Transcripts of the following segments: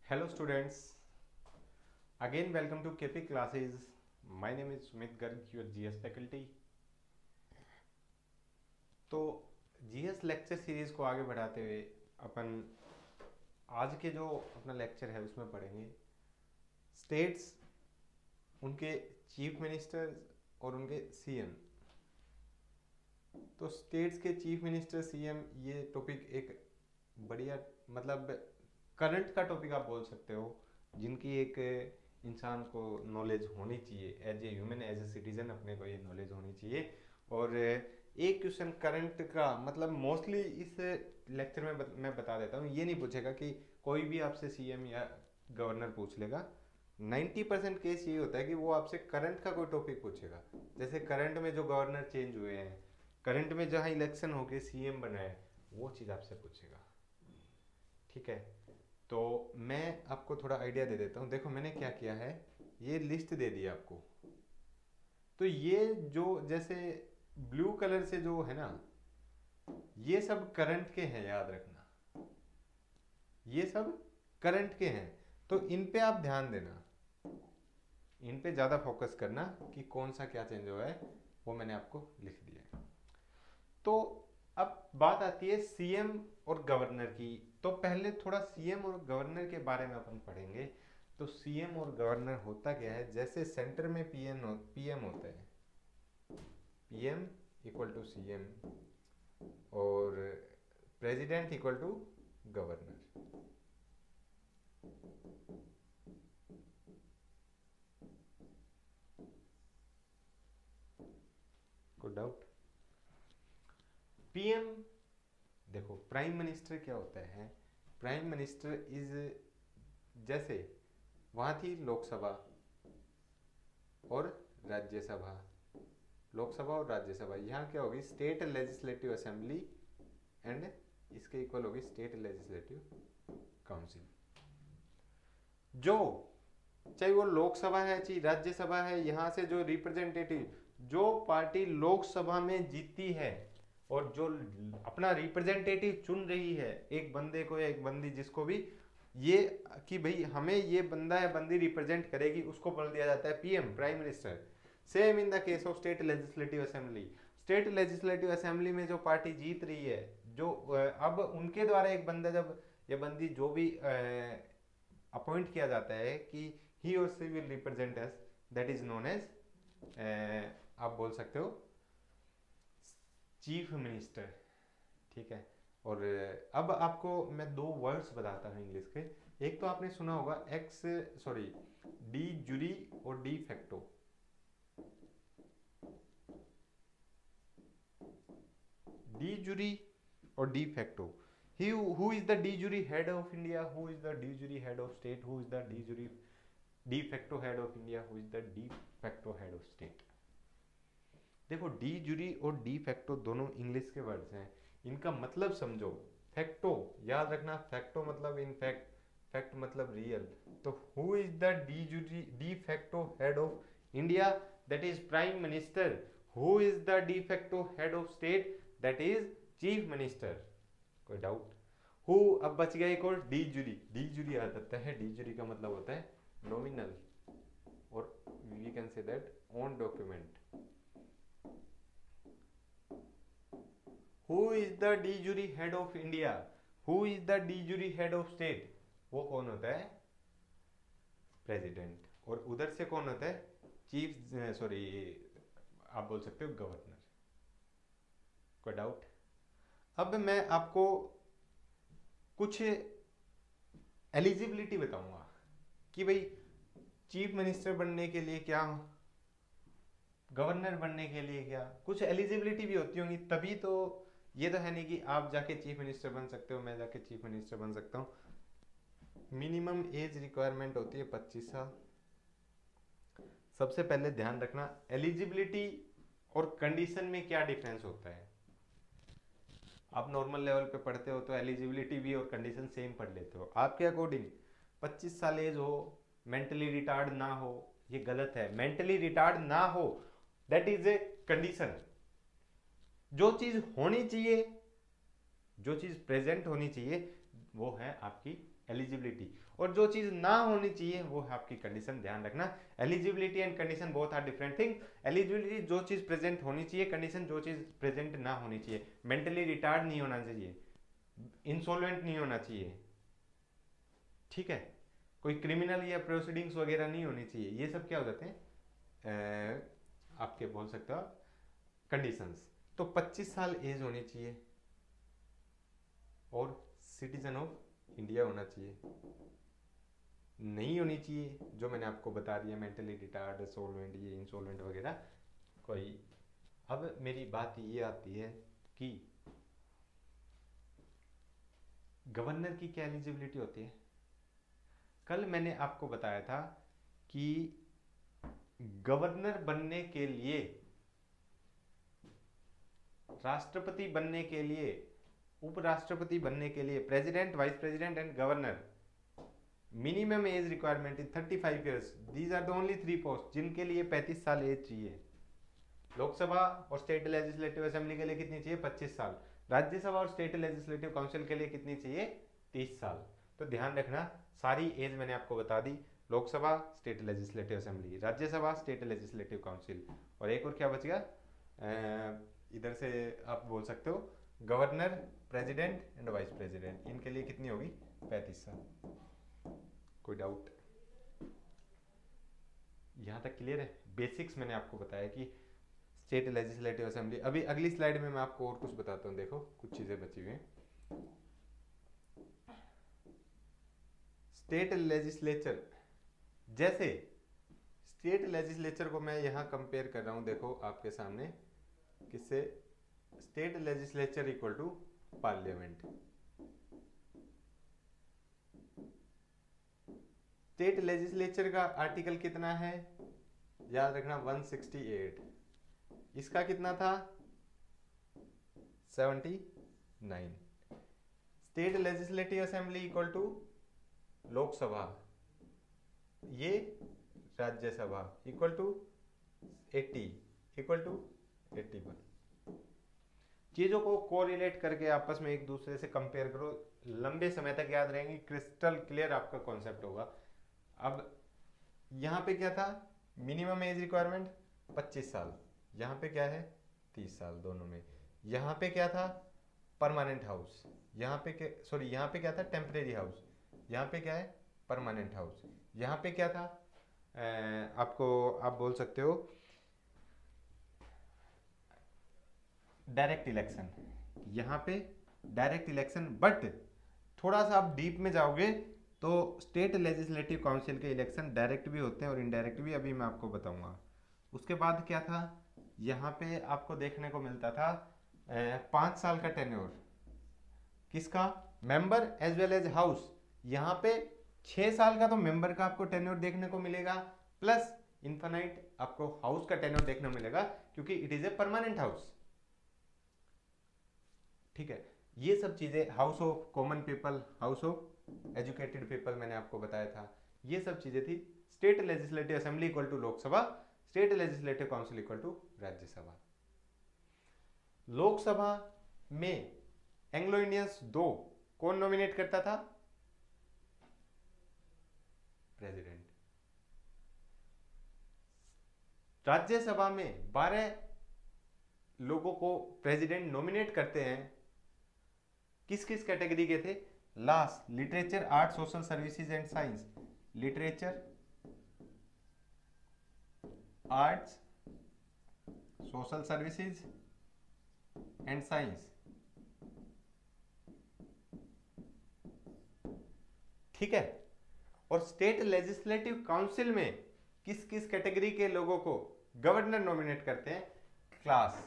Hello students, again welcome to KP classes. My name is Sumit Garg, your GS faculty. तो GS lecture series को आगे बढ़ाते हुए अपन आज के जो अपना लेक्चर है उसमें पढ़ेंगे स्टेट्स, उनके चीफ मिनिस्टर्स और उनके सीएम। तो स्टेट्स के चीफ मिनिस्टर सीएम ये टॉपिक एक बढ़िया मतलब करंट का टॉपिक आप बोल सकते हो, जिनकी एक इंसान को नॉलेज होनी चाहिए as a human, as a citizen अपने को ये नॉलेज होनी चाहिए। और एक क्वेश्चन करंट का मतलब मोस्टली इस लेक्चर में मैं बता देता हूँ, ये नहीं पूछेगा कि कोई भी आपसे सीएम या गवर्नर पूछ लेगा। 90% केस ये होता है कि वो आपसे करंट का कोई टॉपिक पूछेगा। जैसे करंट में जो गवर्नर चेंज हुए हैं, करंट में जहाँ इलेक्शन होके सीएम बना है, वो चीज़ आपसे पूछेगा। ठीक है, तो मैं आपको थोड़ा आइडिया दे देता हूँ। देखो मैंने क्या किया है, ये लिस्ट दे दी आपको। तो ये जो जैसे ब्लू कलर से जो है ना, ये सब करंट के हैं, याद रखना ये सब करंट के हैं। तो इन पे आप ध्यान देना, इन पे ज़्यादा फोकस करना कि कौन सा क्या चेंज हुआ है, वो मैंने आपको लिख दिया है। तो अब बात आती है सीएम और गवर्नर की। तो पहले थोड़ा सीएम और गवर्नर के बारे में अपन पढ़ेंगे। तो सीएम और गवर्नर होता क्या है, जैसे सेंटर में पीएम होता है, पीएम इक्वल टू सीएम और प्रेसिडेंट इक्वल टू गवर्नर। कोई डाउट? पीएम देखो, प्राइम मिनिस्टर क्या होता है? प्राइम मिनिस्टर इज, जैसे वहां थी लोकसभा और राज्यसभा, लोकसभा और राज्यसभा, यहाँ क्या होगी स्टेट लेजिस्लेटिव असेंबली एंड इसके इक्वल होगी स्टेट लेजिस्लेटिव काउंसिल। जो चाहे वो लोकसभा है चाहे राज्यसभा है, यहाँ से जो रिप्रेजेंटेटिव, जो पार्टी लोकसभा में जीती है और जो अपना रिप्रेजेंटेटिव चुन रही है, एक बंदे को या एक बंदी जिसको भी, ये कि भाई हमें ये बंदा या बंदी रिप्रेजेंट करेगी, उसको बोल दिया जाता है PM, prime minister. Same in the case of state legislative assembly. State legislative assembly में जो पार्टी जीत रही है, जो अब उनके द्वारा एक बंदा जब या बंदी जो भी अपॉइंट किया जाता है कि ही और she will represent us, that is known as, आप बोल सकते हो चीफ मिनिस्टर। ठीक है, और अब आपको मैं दो वर्ड्स बताता हूँ इंग्लिश के। एक तो आपने सुना होगा डी जूरी और डी फैक्टो। डी जूरी और de facto. Who is the de jure head of India? Who is the de jure head of state? Who is the de facto head of India? Who is the de facto head of state? देखो D jury और de facto दोनों English के words हैं, इनका मतलब समझो। Facto याद रखना, फैक्टो मतलब इन फैक्ट, फैक्ट मतलब रियल। तो who is the de facto head of India? That is prime minister. Who is the de facto head of state? That is chief minister. कोई डाउट? हु अब बच गया एक और, D jury. D jury याद रखता है, डी जूरी का मतलब होता है नॉमिनल, और we can say that on document. Who is the de jure head of India? Who is the de jure head of state? वो कौन होता है? प्रेसिडेंट। और उधर से कौन होता है? चीफ, सॉरी आप बोल सकते हो गवर्नर। कोई डाउट? अब मैं आपको कुछ एलिजिबिलिटी बताऊंगा कि भाई चीफ मिनिस्टर बनने के लिए क्या, गवर्नर बनने के लिए क्या, कुछ एलिजिबिलिटी भी होती होंगी, तभी तो। ये तो है नहीं कि आप जाके चीफ मिनिस्टर बन सकते हो, मैं जाके चीफ मिनिस्टर बन सकता हूँ। मिनिमम एज रिक्वायरमेंट होती है 25 साल। सबसे पहले ध्यान रखना एलिजिबिलिटी और कंडीशन में क्या डिफरेंस होता है। आप नॉर्मल लेवल पे पढ़ते हो तो एलिजिबिलिटी भी और कंडीशन सेम पढ़ लेते हो। आपके अकॉर्डिंग 25 साल एज हो, मेंटली रिटार्ड ना हो, ये गलत है। मेंटली रिटार्ड ना हो दैट इज ए कंडीशन। जो चीज होनी चाहिए, जो चीज प्रेजेंट होनी चाहिए, वो है आपकी एलिजिबिलिटी। और जो चीज ना होनी चाहिए वो है आपकी कंडीशन। ध्यान रखना, eligibility and condition both are different thing. Eligibility जो चीज प्रेजेंट होनी चाहिए, कंडीशन जो चीज प्रेजेंट ना होनी चाहिए। मेंटली रिटार्ड नहीं होना चाहिए, इंसॉल्वेंट नहीं होना चाहिए, ठीक है, कोई क्रिमिनल या प्रोसीडिंग्स वगैरह नहीं होनी चाहिए। ये सब क्या हो जाते हैं आपके बोल सकते हो कंडीशंस। तो 25 साल एज होनी चाहिए और सिटीजन ऑफ इंडिया होना चाहिए। नहीं होनी चाहिए जो मैंने आपको बता दिया, मेंटली रिटार्ड, सोलवेंट, ये इंसॉल्वेंट वगैरह कोई। अब मेरी बात ये आती है कि गवर्नर की क्या एलिजिबिलिटी होती है। कल मैंने आपको बताया था कि गवर्नर बनने के लिए, राष्ट्रपति बनने के लिए, उपराष्ट्रपति बनने के लिए, president, vice president and governor, minimum age requirement is 35 years. These are the only 3 post जिनके लिए 35 साल एज चाहिए। लोकसभा और स्टेट लेजिस्लेटिव असेंबली के लिए कितनी चाहिए? 25 साल। राज्यसभा और स्टेट लेजिस्लेटिव काउंसिल के लिए कितनी चाहिए? 30 साल। तो ध्यान रखना, सारी एज मैंने आपको बता दी। Lok Sabha, state legislative assembly, Rajya Sabha, state legislative council, और एक और क्या बच गया, इधर से आप बोल सकते हो governor, president and vice president. इनके लिए कितनी होगी? 35 साल। कोई डाउट? यहाँ तक क्लियर है? बेसिक्स मैंने आपको बताया कि स्टेट लेजिस्लेटिव असेंबली। अभी अगली स्लाइड में मैं आपको और कुछ बताता हूँ। देखो कुछ चीजें बची हुई हैं। स्टेट लेजिस्लेचर, जैसे स्टेट लेजिस्लेचर को मैं यहाँ कंपेयर कर रहा हूँ, देखो आपके सामने, किससे? State legislature equal to parliament. State legislature का आर्टिकल कितना है? याद रखना 168। इसका कितना था? 79। State legislative assembly equal to Lok Sabha, ये Rajya Sabha, equal to 80, equal to 81। चीजों को कोरिलेट करके आपस में एक दूसरे से कंपेयर करो, लंबे समय तक याद रहेंगे, क्रिस्टल क्लियर आपका कॉन्सेप्ट होगा। अब यहां पे क्या था? मिनिमम एज रिक्वायरमेंट 25 साल, यहां पे क्या है? 30 साल दोनों में। यहां पे क्या था? Permanent house. यहां पे क्या, सॉरी, यहां पे क्या था? Temporary house. यहां पे क्या है? Permanent house. यहां पे क्या था? आपको आप बोल सकते हो डायरेक्ट इलेक्शन। यहां पे डायरेक्ट इलेक्शन, बट थोड़ा सा आप डीप में जाओगे तो स्टेट लेजिस्लेटिव काउंसिल के इलेक्शन डायरेक्ट भी होते हैं और इनडायरेक्ट भी, अभी मैं आपको बताऊंगा। उसके बाद क्या था? यहाँ पे आपको देखने को मिलता था 5 साल का टेन्योर, किसका? Member as well as house. यहाँ पे 6 साल का तो मेंबर का आपको टेन्योर देखने को मिलेगा, प्लस इन्फाइनाइट आपको हाउस का टेन्योर देखने को मिलेगा, क्योंकि it is a permanent house. ठीक है, ये सब चीजें, house of common people, house of educated people मैंने आपको बताया था, ये सब चीजें थी। State legislative assembly equal to Lok Sabha, state legislative council equal to Rajya Sabha. Lok Sabha में एंग्लो इंडियंस 2 कौन नॉमिनेट करता था? प्रेसिडेंट। राज्यसभा में 12 लोगों को प्रेसिडेंट नॉमिनेट करते हैं। किस किस कैटेगरी के थे? Last, literature, art, social services and science. Literature, arts, social services and science. ठीक है, और स्टेट लेजिस्लेटिव काउंसिल में किस किस कैटेगरी के लोगों को गवर्नर नॉमिनेट करते हैं? क्लास,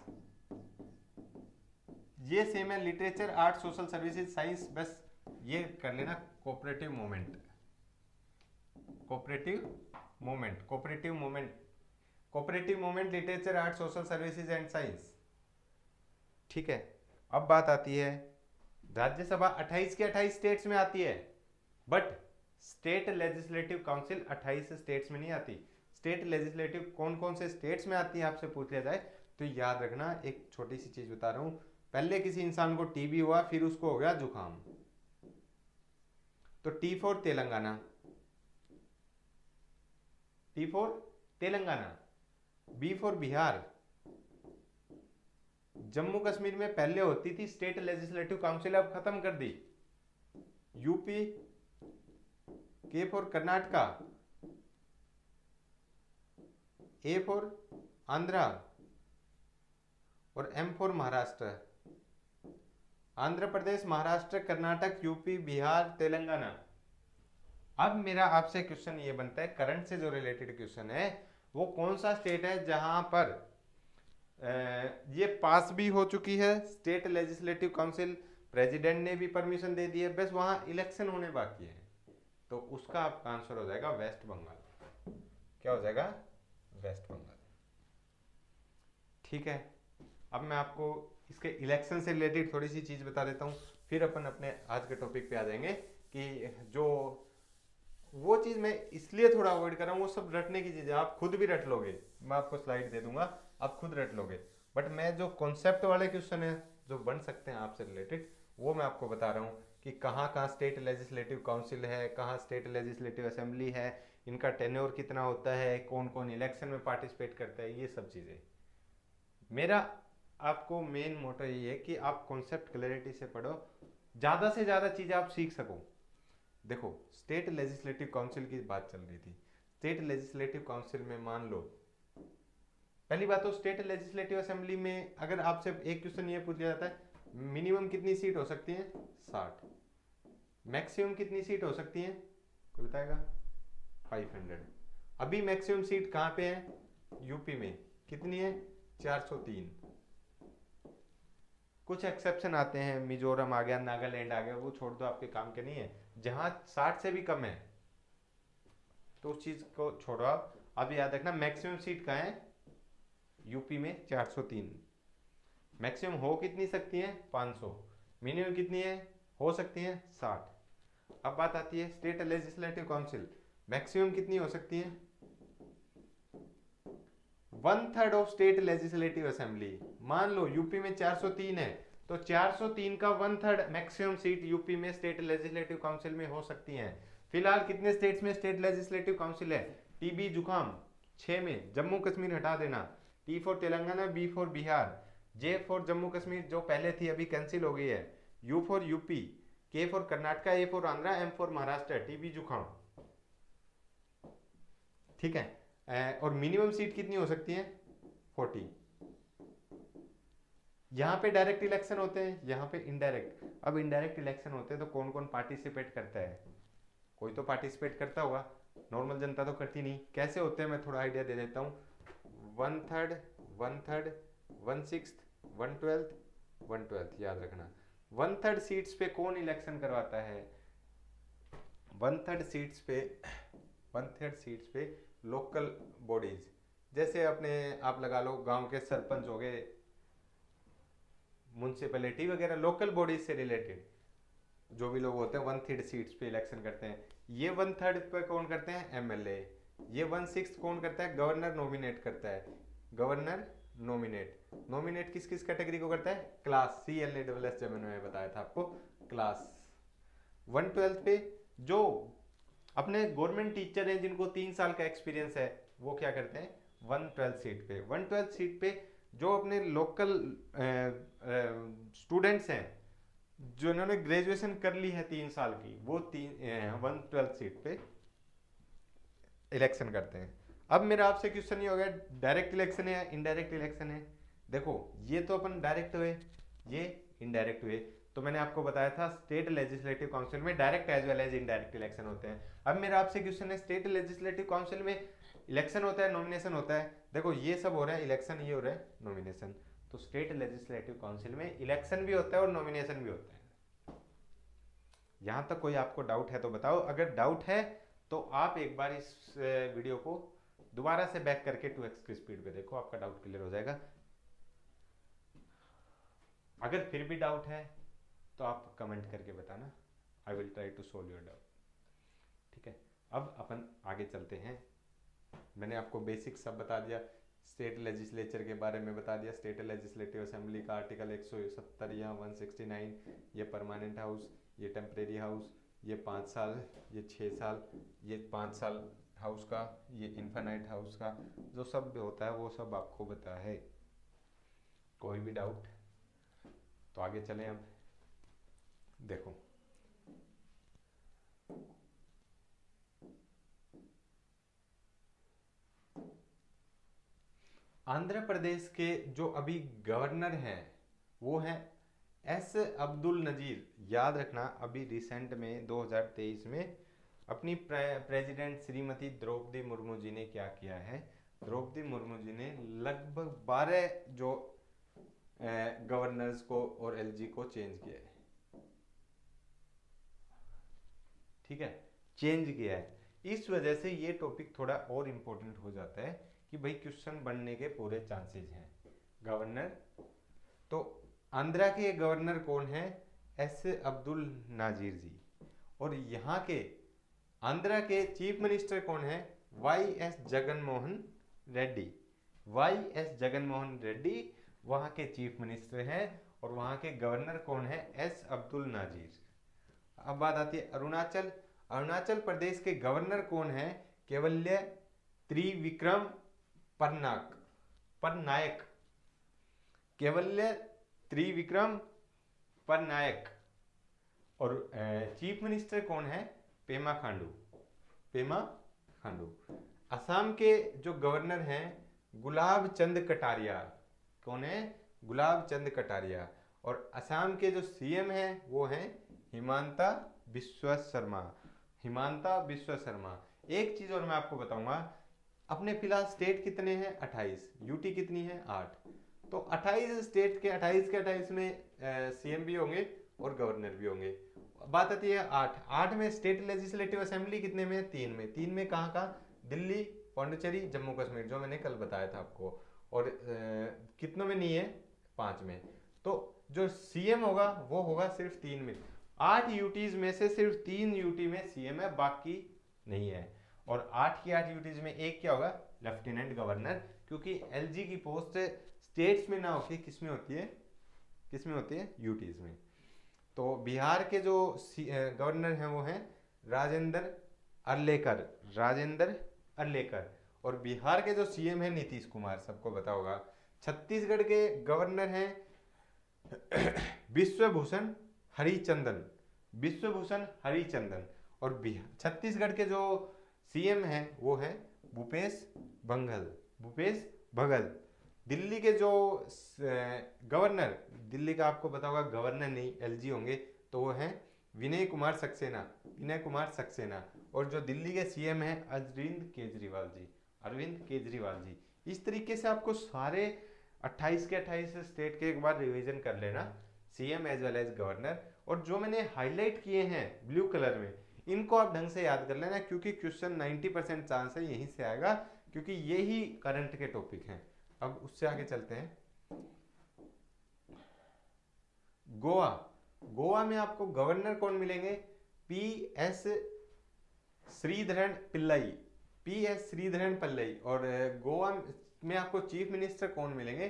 ये सेम है, literature, art, social services, science, बस ये कर लेना। Cooperative movement, cooperative movement, cooperative movement, cooperative movement, literature, art, social services and science. ठीक है, अब बात आती है, राज्यसभा 28 के 28 स्टेट्स में आती है, but state legislative council 28 states में नहीं आती। स्टेट लेजिस्लेटिव कौन कौन से स्टेट्स में आती है आपसे पूछ लिया जाए तो याद रखना, एक छोटी सी चीज बता रहा हूं। पहले किसी इंसान को टीबी हुआ, फिर उसको हो गया जुकाम, तो T for Telangana, T for Telangana, B for Bihar. Jammu Kashmir में पहले होती थी स्टेट लेजिस्लेटिव काउंसिल, अब खत्म कर दी। UP, K for Karnataka, A for Andhra और M for Maharashtra. Andhra Pradesh, Maharashtra, Karnataka, UP, Bihar, Telangana. अब मेरा आपसे क्वेश्चन ये बनता है, करंट से जो रिलेटेड क्वेश्चन है, वो कौन सा स्टेट है जहां पर ये पास भी हो चुकी है स्टेट लेजिस्लेटिव काउंसिल, प्रेसिडेंट ने भी परमिशन दे दी है, बस वहां इलेक्शन होने बाकी है। तो उसका आपका आंसर हो जाएगा वेस्ट बंगाल। क्या हो जाएगा? वेस्ट बंगाल। ठीक है, अब मैं आपको इसके इलेक्शन से रिलेटेड थोड़ी सी चीज बता देता हूँ, फिर अपन अपने आज के टॉपिक पे आ जाएंगे कि जो वो चीज मैं इसलिए थोड़ा अवॉइड कर रहा हूँ, वो सब रटने की चीजें आप खुद भी रट लोगे, मैं आपको स्लाइड दे दूंगा, आप खुद रट लोगे। बट मैं जो कॉन्सेप्ट वाले क्वेश्चन है जो बन सकते हैं आपसे रिलेटेड, वो मैं आपको बता रहा हूँ कि कहाँ कहाँ स्टेट लेजिस्लेटिव काउंसिल है, कहाँ स्टेट लेजिस्लेटिव असेंबली है, इनका टेन्योर कितना होता है, कौन कौन इलेक्शन में पार्टिसिपेट करता है, ये सब चीज़ें। मेरा आपको मेन मोटो ये है कि आप कॉन्सेप्ट क्लैरिटी से पढ़ो, ज़्यादा से ज़्यादा चीज़ें आप सीख सको। देखो, स्टेट लेजिस्लेटिव काउंसिल की बात चल रही थी। स्टेट लेजिस्लेटिव काउंसिल में मान लो, पहली बात तो स्टेट लेजिस्लेटिव असेंबली में अगर आपसे एक क्वेश्चन ये पूछा जाता है, मिनिमम कितनी सीट हो सकती है? 60। मैक्सिमम कितनी सीट हो सकती है, कोई बताएगा? 500। अभी मैक्सिमम सीट कहाँ पे है? यूपी में। कितनी है? 403। कुछ एक्सेप्शन आते हैं, मिजोरम आ गया, नागालैंड आ गया, वो छोड़ दो, आपके काम के नहीं है। जहां 60 से भी कम है तो उस चीज को छोड़ो आप। अब याद रखना मैक्सिमम सीट कहाँ है? यूपी में 403। मैक्सिमम हो कितनी सकती है? 500। मिनिमम कितनी है हो सकती है? 60। अब बात आती है स्टेट लेजिस्लेटिव काउंसिल, मैक्सिमम कितनी हो सकती है? 1/3 ऑफ स्टेट लेजिस्लेटिव असेंबली। मान लो यूपी में 403 है, तो 403 का 1/3 मैक्सिमम सीट यूपी में स्टेट लेजिस्लेटिव काउंसिल में हो सकती हैं। फिलहाल कितने स्टेट्स में स्टेट लेजिस्लेटिव काउंसिल है? टीबी जुकाम 6 में, जम्मू कश्मीर हटा देना। T for Telangana, B for Bihar, J for Jammu Kashmir जो पहले थी अभी कैंसिल हो गई है, U for UP, K for Karnataka, A for Andhra, M for Maharashtra, TB जुकाम। ठीक है, और मिनिमम सीट कितनी हो सकती है? 40। यहाँ पे डायरेक्ट इलेक्शन होते हैं, यहाँ पे इनडायरेक्ट। अब इनडायरेक्ट इलेक्शन होते हैं तो कौन कौन पार्टिसिपेट करता है? कोई तो पार्टिसिपेट करता होगा, नॉर्मल जनता तो करती नहीं। कैसे होते हैं मैं थोड़ा आइडिया दे देता हूँ। 1/3, 1/3, 1/6, 1/12, 1/12 याद रखना। 1/3 सीट्स पे कौन इलेक्शन करवाता है? 1/3 सीट्स पे 1/3 सीट्स पे लोकल बॉडीज, जैसे अपने आप लगा लो गांव के सरपंच हो गए, म्यूनसिपैलिटी वगैरह, लोकल बॉडीज से रिलेटेड जो भी लोग होते हैं 1/3 सीट्स पे इलेक्शन करते हैं। ये 1/3 पे कौन करते हैं? एमएलए। ये 1/6 कौन करता है? गवर्नर नॉमिनेट करता है। गवर्नर नॉमिनेट किस किस कैटेगरी को करता है? क्लास, CLASS, जब मैंने बताया था आपको, क्लास। 1/12 पे जो अपने गवर्नमेंट टीचर हैं जिनको 3 साल का एक्सपीरियंस है, वो क्या करते हैं? 1/12 सीट पे। 1/12 सीट पे जो अपने लोकल स्टूडेंट्स हैं जिन्होंने ग्रेजुएशन कर ली है 3 साल की, वो 1/12 सीट पे इलेक्शन करते हैं। अब मेरा आपसे क्वेश्चन ये हो गया, डायरेक्ट इलेक्शन है या इनडायरेक्ट इलेक्शन है? देखो, ये तो अपन डायरेक्ट हुए, ये इनडायरेक्ट हुए। तो मैंने आपको बताया था स्टेट लेजिस्लेटिव काउंसिल में direct as well as indirect election होते हैं। अब मेरा आपसे क्वेश्चन है, स्टेट लेजिस्लेटिव काउंसिल में इलेक्शन होता है, नॉमिनेशन होता है। देखो ये सब हो रहा है इलेक्शन, ये हो रहा है नॉमिनेशन। तो स्टेट लेजिस्लेटिव काउंसिल में इलेक्शन भी होता है और नॉमिनेशन भी होता है। यहां तक कोई आपको डाउट है तो बताओ, अगर डाउट है तो आप एक बार इस वीडियो को दोबारा से बैक करके 2x की स्पीड पे देखो, आपका डाउट क्लियर हो जाएगा। अगर फिर भी डाउट है तो आप कमेंट करके बताना, I will try to solve your doubt. ठीक है, अब अपन आगे चलते हैं। मैंने आपको बेसिक सब बता दिया, स्टेट लेजिस्लेचर के बारे में बता दिया, स्टेट लेजिस्लेटिव असेंबली का आर्टिकल 170 या 169, ये परमानेंट हाउस, ये टेम्परेरी हाउस, ये 5 साल, ये 6 साल, ये 5 साल हाउस का, ये इन्फानाइट हाउस का जो सब होता है वो सब आपको पता है। कोई भी डाउट? तो आगे चलें अब। देखो आंध्र प्रदेश के जो अभी गवर्नर हैं वो हैं एस अब्दुल नजीर। याद रखना, अभी रिसेंट में 2023 में अपनी प्रेसिडेंट श्रीमती द्रौपदी मुर्मू जी ने क्या किया है, द्रौपदी मुर्मू जी ने लगभग 12 जो गवर्नर्स को और एलजी को चेंज किया है। ठीक है, चेंज किया है। इस वजह से ये टॉपिक थोड़ा और इम्पोर्टेंट हो जाता है कि भाई क्वेश्चन बनने के पूरे चांसेस हैं। गवर्नर, तो आंध्रा के गवर्नर कौन है? एस अब्दुल नाजीर जी। और यहाँ के आंध्रा के चीफ मिनिस्टर कौन है? Y S Jaganmohan Reddy. Y S Jaganmohan Reddy वहाँ के चीफ मिनिस्टर हैं और वहाँ के गवर्नर कौन है? एस अब्दुल नाजीर। अब बात आती है अरुणाचल। अरुणाचल प्रदेश के गवर्नर कौन है? केवल्य त्रिविक्रम परनायक। केवल्य त्रिविक्रम परनायक। और चीफ मिनिस्टर कौन है? पेमा खांडू। पेमा खांडू। असम के जो गवर्नर हैं गुलाब चंद कटारिया। कौन है? गुलाब चंद कटारिया। और असम के जो सीएम हैं वो हैं हिमांता बिस्वा शर्मा। हिमांता बिस्वा शर्मा। एक चीज और मैं आपको बताऊंगा, अपने फिलहाल स्टेट कितने हैं? 28। यूटी कितनी है? 8। तो 28 स्टेट के 28 में सीएम भी होंगे और गवर्नर भी होंगे। बात आती है 8 में स्टेट लेजिस्लेटिव असेंबली कितने में? 3 में। 3 में कहाँ कहाँ? दिल्ली, पौंडीचेरी, जम्मू कश्मीर, जो मैंने कल बताया था आपको। और कितनों में नहीं है? 5 में। तो जो सीएम होगा वो होगा सिर्फ 3 में। 8 यूटीज में से सिर्फ 3 यूटी में सीएम है, बाकी नहीं है। और 8 की 8 यूटीज में एक क्या होगा? Lieutenant governor. क्योंकि एलजी की पोस्ट स्टेट्स में ना होती, किस में होती है? किस में होती है? यूटीज में। तो बिहार के जो गवर्नर हैं वो हैं राजेंद्र अर्लेकर। राजेंद्र अर्लेकर। और बिहार के जो सीएम है नीतीश कुमार, सबको पता होगा। छत्तीसगढ़ के गवर्नर हैं विश्वभूषण हरिचंदन। विश्वभूषण हरिचंदन। और छत्तीसगढ़ के जो सीएम हैं वो हैं भूपेश बघेल। भूपेश बघेल। दिल्ली के जो गवर्नर, दिल्ली का आपको पता होगा गवर्नर नहीं एलजी होंगे, तो वो हैं विनय कुमार सक्सेना। विनय कुमार सक्सेना। और जो दिल्ली के सीएम हैं अरविंद केजरीवाल जी। अरविंद केजरीवाल जी। इस तरीके से आपको सारे 28 के 28 स्टेट के एक बार रिवीजन कर लेना, CM as well as governor. और जो मैंने हाईलाइट किए हैं ब्लू कलर में, इनको आप ढंग से याद कर लेना, क्योंकि क्वेश्चन 90% चांस है यहीं से आएगा, क्योंकि यही करंट के टॉपिक हैं। अब उससे आगे चलते हैं। गोवा। गोवा में आपको गवर्नर कौन मिलेंगे? P S Sreedharan Pillai. P S Sreedharan Pillai. और गोवा में आपको चीफ मिनिस्टर कौन मिलेंगे?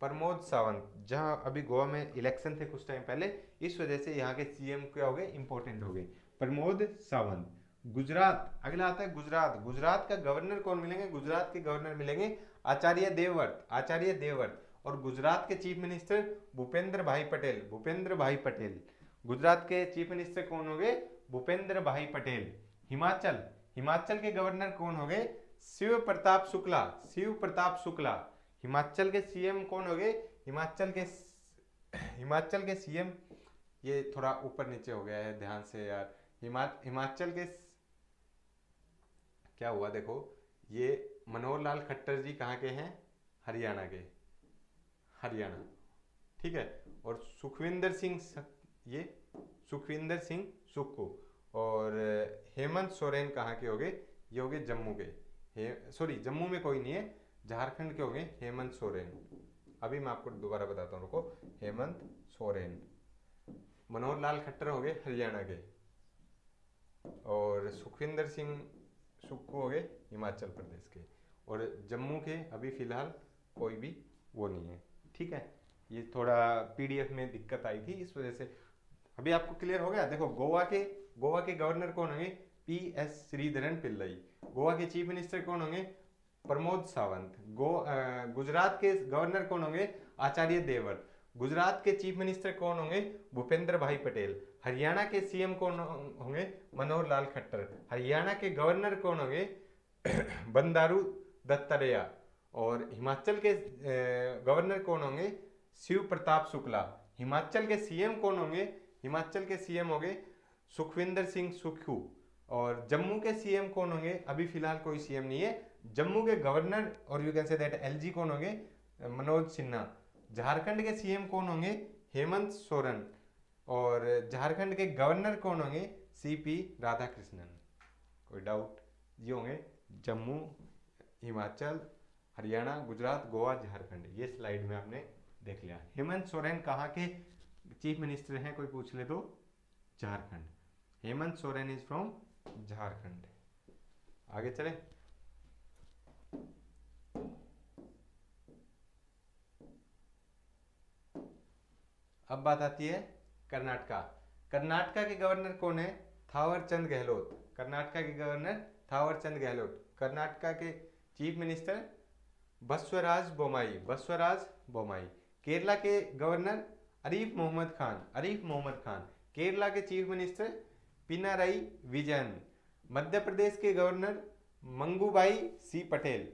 प्रमोद सावंत। जहां अभी गोवा में इलेक्शन थे कुछ टाइम पहले, इस वजह से यहाँ के सीएम क्या हो गए? इंपॉर्टेंट हो गए। प्रमोद सावंत। गुजरात, अगला आता है गुजरात। गुजरात का गवर्नर कौन मिलेंगे? गुजरात के गवर्नर मिलेंगे आचार्य देवव्रत। आचार्य देवव्रत। और गुजरात के चीफ मिनिस्टर भूपेंद्र भाई पटेल। भूपेंद्र भाई पटेल। गुजरात के चीफ मिनिस्टर कौन हो गए? भूपेंद्र भाई पटेल। हिमाचल। हिमाचल के गवर्नर कौन हो गए? शिव प्रताप शुक्ला। शिव प्रताप शुक्ला। हिमाचल के सीएम कौन हो गए? हिमाचल के सीएम, ये थोड़ा ऊपर नीचे हो गया है, ध्यान से यार। हिमाचल के क्या हुआ देखो, ये मनोहर लाल खट्टर जी कहाँ के हैं? हरियाणा के। हरियाणा। ठीक है। और सुखविंदर सिंह सुक्खू। और हेमंत सोरेन कहाँ के हो गए? ये हो गए जम्मू के। सॉरी, जम्मू में कोई नहीं है, झारखंड के हो गए हेमंत सोरेन। अभी मैं आपको दोबारा बताता हूँ, रुको। हेमंत सोरेन। मनोहर लाल खट्टर हो गए हरियाणा के। और सुखविंदर सिंह सुक्खू हो गए हिमाचल प्रदेश के। और जम्मू के अभी फिलहाल कोई भी वो नहीं है। ठीक है, ये थोड़ा पीडीएफ में दिक्कत आई थी, इस वजह से। अभी आपको क्लियर हो गया? देखो, गोवा के गोवा के गवर्नर कौन होंगे? P S Sreedharan Pillai. गोवा के चीफ मिनिस्टर कौन होंगे? प्रमोद सावंत। गुजरात के गवर्नर कौन होंगे? आचार्य देवव्रत। गुजरात के चीफ मिनिस्टर कौन होंगे? भूपेंद्र भाई पटेल। हरियाणा के सीएम कौन होंगे? मनोहर लाल खट्टर। हरियाणा के गवर्नर कौन होंगे? बंडारू दत्तात्रेय। और हिमाचल के गवर्नर कौन होंगे? शिव प्रताप शुक्ला। हिमाचल के सीएम कौन होंगे? हिमाचल के सीएम होंगे सुखविंदर सिंह सुक्खू। और जम्मू के सीएम कौन होंगे? अभी फिलहाल कोई सीएम नहीं है। जम्मू के गवर्नर और you can say that LG कौन होंगे? मनोज सिन्हा। झारखंड के सीएम कौन होंगे? हेमंत सोरेन। और झारखंड के गवर्नर कौन होंगे? सीपी राधाकृष्णन। कोई डाउट? ये होंगे जम्मू, हिमाचल, हरियाणा, गुजरात, गोवा, झारखंड। ये स्लाइड में आपने देख लिया। हेमंत सोरेन कहाँ के चीफ मिनिस्टर हैं? कोई पूछ ले तो झारखंड। Hemant Soren is from Jharkhand. आगे चले। अब बात आती है कर्नाटका। कर्नाटका के गवर्नर कौन है? थावरचंद गहलोत। कर्नाटका के गवर्नर थावरचंद गहलोत। कर्नाटका के चीफ मिनिस्टर बसवराज बोमाई। बसवराज बोमाई। केरला के गवर्नर आरिफ मोहम्मद खान। आरिफ मोहम्मद खान। केरला के चीफ मिनिस्टर पिनाराई विजयन। मध्य प्रदेश के गवर्नर मंगूभाई सी पटेल।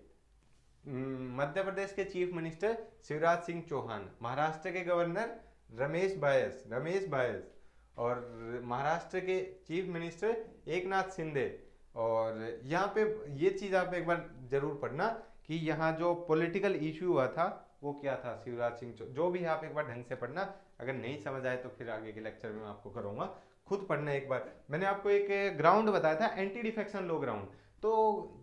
मध्य प्रदेश के चीफ मिनिस्टर शिवराज सिंह चौहान। महाराष्ट्र के गवर्नर रमेश बायस। रमेश बायस। और महाराष्ट्र के चीफ मिनिस्टर एकनाथ शिंदे। और यहाँ पे ये चीज आप एक बार जरूर पढ़ना कि यहाँ जो पॉलिटिकल इशू हुआ था वो क्या था? शिवराज सिंह जो भी आप एक बार ढंग से पढ़ना। अगर नहीं समझ आए तो फिर आगे के लेक्चर में आपको करूंगा, खुद पढ़ना एक बार। मैंने आपको एक ग्राउंड बताया था, एंटी डिफेक्शन लो ग्राउंड। तो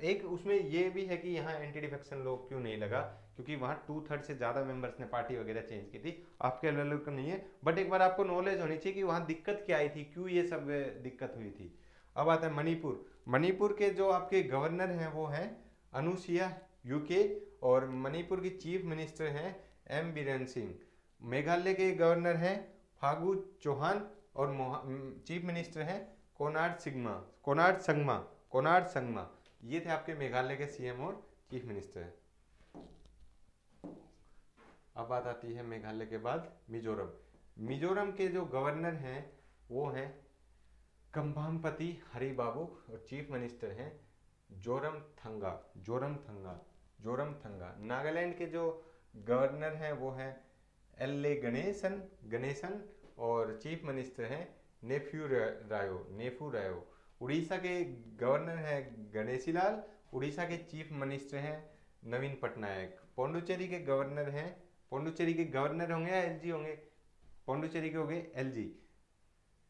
एक उसमें ये भी है कि यहाँ एंटी डिफेक्शन लो क्यों नहीं लगा, क्योंकि वहाँ 2/3 से ज्यादा मेंबर्स ने पार्टी वगैरह चेंज की थी। आपके लेवल का नहीं है, बट एक बार आपको नॉलेज होनी चाहिए कि वहाँ दिक्कत क्या आई थी, क्यों ये सब दिक्कत हुई थी। अब आता है मणिपुर। मणिपुर के जो आपके गवर्नर हैं वो हैं अनुसुईया यूके। और मणिपुर की चीफ मिनिस्टर हैं एम बीरेन सिंह। मेघालय के गवर्नर हैं फागू चौहान। और चीफ मिनिस्टर हैं कोनार्ड संगमा। ये थे आपके मेघालय के सीएम और चीफ मिनिस्टर। अब बात आती है मेघालय के बाद मिजोरम। मिजोरम के जो गवर्नर हैं वो हैं कंभामपति हरिबाबू। और चीफ मिनिस्टर हैं जोरमथंगा। नागालैंड के जो गवर्नर हैं वो हैं एल ए गणेशन। और चीफ मिनिस्टर हैं नेफ्यू रायो। उड़ीसा के गवर्नर हैं गणेशी लाल। उड़ीसा के चीफ मिनिस्टर हैं नवीन पटनायक। पौंडुचेरी के गवर्नर होंगे या एलजी होंगे? पौंडुचेरी के होंगे एलजी।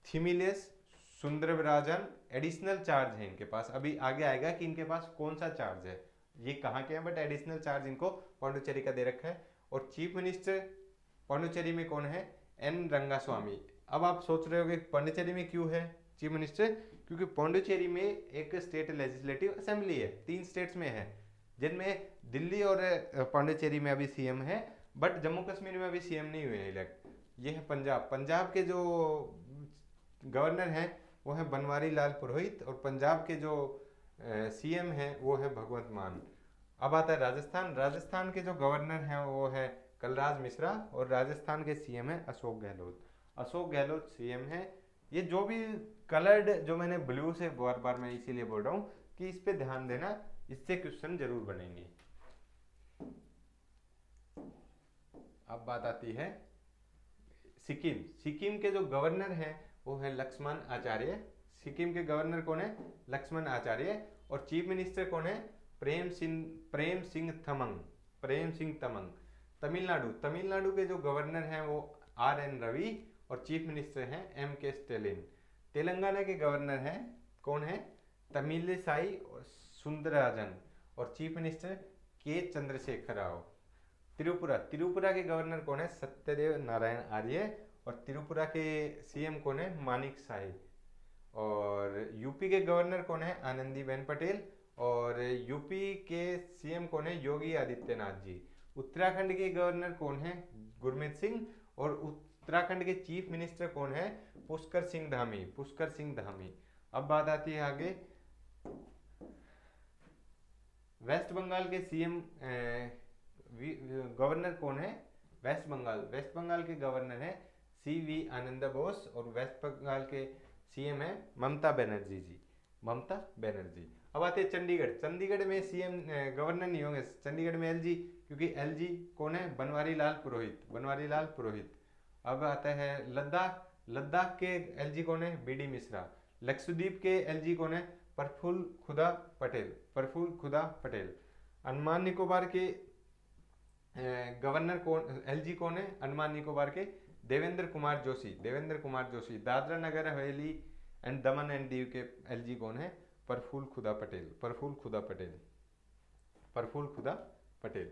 थिमिलेस सुंदरराजन। एडिशनल चार्ज है इनके पास। अभी आगे आएगा कि इनके पास कौन सा चार्ज है, ये कहाँ के हैं, बट एडिशनल चार्ज इनको पौंडुचेरी का दे रखा है। और चीफ मिनिस्टर पौंडुचेरी में कौन है? एन रंगास्वामी। अब आप सोच रहे हो कि पौंडुचेरी में क्यों है चीफ मिनिस्टर? क्योंकि पौंडुचेरी में एक स्टेट लेजिस्लेटिव असेंबली है, 3 स्टेट्स में है, जिनमें दिल्ली और पौंडुचेरी में अभी सीएम है, बट जम्मू कश्मीर में अभी सीएम नहीं हुए इलेक्ट। ये है पंजाब। पंजाब के जो गवर्नर हैं वो है बनवारी लाल पुरोहित। और पंजाब के जो सीएम हैं वो है भगवंत मान। अब आता है राजस्थान। राजस्थान के जो गवर्नर हैं वो है कलराज मिश्रा। और राजस्थान के सीएम है अशोक गहलोत सीएम है। ये जो भी कलर्ड जो मैंने ब्लू से बार बार मैं इसीलिए बोल रहा हूँ कि इस पे ध्यान देना, इससे क्वेश्चन जरूर बनेंगे। अब बात आती है सिक्किम के जो गवर्नर हैं वो है लक्ष्मण आचार्य। सिक्किम के गवर्नर कौन है? लक्ष्मण आचार्य। और चीफ मिनिस्टर कौन है? प्रेम सिंह तमंग। तमिलनाडु के जो गवर्नर हैं वो RN रवि। और चीफ मिनिस्टर हैं MK स्टैलिन। तेलंगाना के गवर्नर हैं कौन है? तमिलिसाई सुंदरराजन। और chief minister K Chandrashekhar Rao. Tripura के गवर्नर कौन है? सत्यदेव नारायण आर्य। और त्रिपुरा के सीएम कौन है? मानिक शाही। और यूपी के गवर्नर कौन है? आनंदीबेन पटेल। और यूपी के सीएम कौन है? योगी आदित्यनाथ जी। उत्तराखंड के गवर्नर कौन है? गुरमीत सिंह। और उत्तराखंड के चीफ मिनिस्टर कौन है? पुष्कर सिंह धामी, पुष्कर सिंह धामी। अब बात आती है आगे, वेस्ट बंगाल के सीएम गवर्नर कौन है? वेस्ट बंगाल के गवर्नर है CV आनंद बोस, और वेस्ट बंगाल के सीएम है ममता बनर्जी जी, ममता बनर्जी। अब आते हैं चंडीगढ़। चंडीगढ़ में सीएम गवर्नर नहीं होंगे, चंडीगढ़ में LG, क्योंकि LG कौन है? बनवारी लाल पुरोहित, बनवारी लाल पुरोहित। अब आता है लद्दाख, लद्दाख के LG कौन है? BD मिश्रा। लक्षद्वीप के LG कौन है? प्रफुल्ल खुदा पटेल, प्रफुल्ल खुदा पटेल। अंडमान निकोबार के गवर्नर कौन, LG कौन है अंडमान निकोबार के? Devendra Kumar Joshi, Devendra Kumar Joshi. Dadra Nagar Haveli and Daman and Diu के LG कौन है? प्रफुल्ल खुदा पटेल, प्रफुल्ल खुदा पटेल, प्रफुल्ल खुदा पटेल।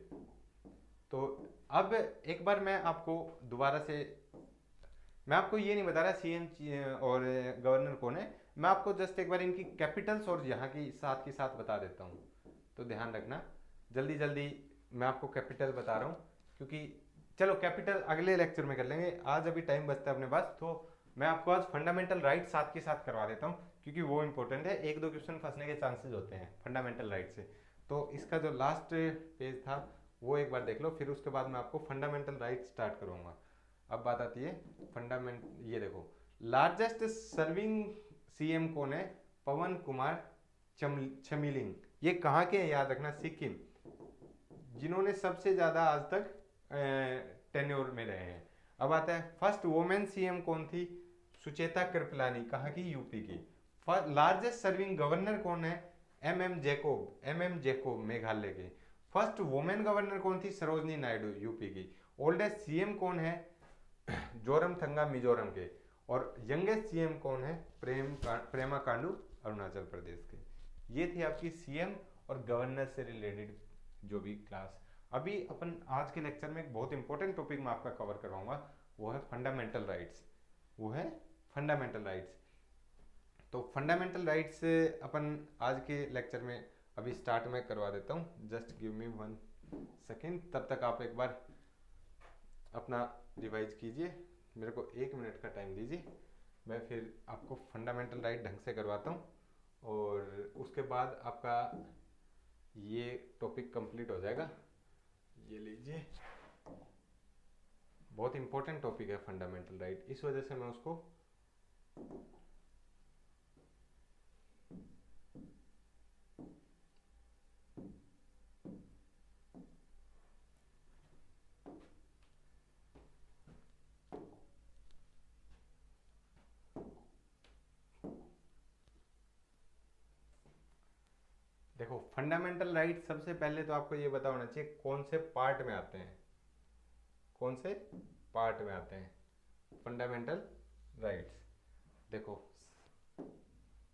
तो अब एक बार मैं आपको दोबारा से, मैं आपको ये नहीं बता रहा सीएम और गवर्नर कौन है, मैं आपको जस्ट एक बार इनकी कैपिटल्स और यहाँ की साथ बता देता हूँ, तो ध्यान रखना। जल्दी जल्दी मैं आपको कैपिटल बता रहा हूँ, क्योंकि चलो कैपिटल अगले लेक्चर में कर लेंगे, आज अभी टाइम बचता है अपने पास। तो मैं आपको आज फंडामेंटल राइट साथ के साथ करवा देता हूँ, क्योंकि वो इंपॉर्टेंट है, एक दो क्वेश्चन फंसने के चांसेस होते हैं फंडामेंटल राइट से। तो इसका जो लास्ट पेज था वो एक बार देख लो, फिर उसके बाद मैं आपको फंडामेंटल राइट स्टार्ट करूँगा। अब बात आती है फंडामेंट, ये देखो लार्जेस्ट सर्विंग सीएम कौन है? पवन कुमार चमिलिंग। ये कहाँ के हैं याद रखना? सिक्किम, जिन्होंने सबसे ज्यादा आज तक टेन्योर में रहे हैं। अब आता है फर्स्ट वुमेन सीएम कौन थी? सुचेता कृपलानी, कहाँ की? यूपी की। लार्जेस्ट सर्विंग गवर्नर कौन है? MM Jacob, MM Jacob Meghalaya के। फर्स्ट वुमेन गवर्नर कौन थी? सरोजनी नायडू, यूपी की। ओल्डेस्ट सीएम कौन है? जोरमथंगा मिजोरम के। और यंगेस्ट सीएम कौन है? प्रेमा कांडू, अरुणाचल प्रदेश के। ये थी आपकी सीएम और गवर्नर से रिलेटेड जो भी क्लास। अभी अपन आज के लेक्चर में एक बहुत इंपॉर्टेंट टॉपिक मैं आपका कवर करवाऊंगा, वो है फंडामेंटल राइट्स, वो है फंडामेंटल राइट्स। तो फंडामेंटल राइट्स अपन आज के लेक्चर में अभी स्टार्ट में करवा देता हूँ, जस्ट गिव मी 1 सेकेंड। तब तक आप एक बार अपना रिवाइज कीजिए, मेरे को 1 मिनट का टाइम दीजिए, मैं फिर आपको फंडामेंटल राइट ढंग से करवाता हूँ, और उसके बाद आपका ये टॉपिक कंप्लीट हो जाएगा। ये लीजिए, बहुत इंपॉर्टेंट टॉपिक है फंडामेंटल राइट, इस वजह से मैं उसको देखो फंडामेंटल राइट सबसे पहले तो आपको ये पता होना चाहिए कौन से पार्ट में आते हैं, कौन से पार्ट में आते हैं फंडामेंटल राइट्स। देखो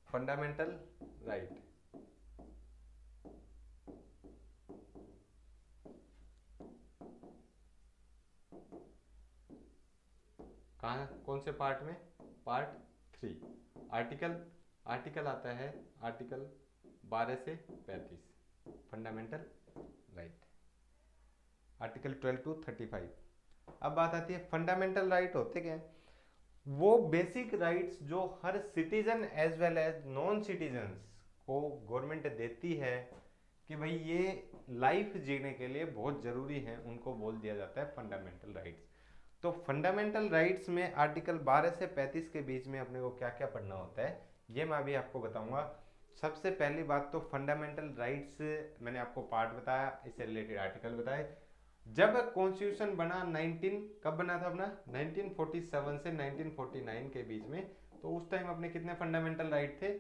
फंडामेंटल राइट कहाँ, कौन से पार्ट में? पार्ट 3, आर्टिकल आता है आर्टिकल 12 से 35 फंडामेंटल राइट, आर्टिकल 12 to 35। अब बात आती है फंडामेंटल राइट होते क्या है? वो बेसिक राइट्स जो हर citizen as well as non citizens को गवर्नमेंट देती है कि भाई ये लाइफ जीने के लिए बहुत जरूरी है, उनको बोल दिया जाता है फंडामेंटल राइट्स। तो फंडामेंटल राइट्स में आर्टिकल 12 से 35 के बीच में अपने को क्या क्या पढ़ना होता है, ये मैं अभी आपको बताऊंगा। सबसे पहली बात तो फंडामेंटल राइट्स मैंने आपको पार्ट बताया, इससे रिलेटेड आर्टिकल बताए। जब कॉन्स्टिट्यूशन बना 19 कब बना था अपना? 1947 से 1949 के बीच में। तो उस टाइम अपने कितने फंडामेंटल राइट थे?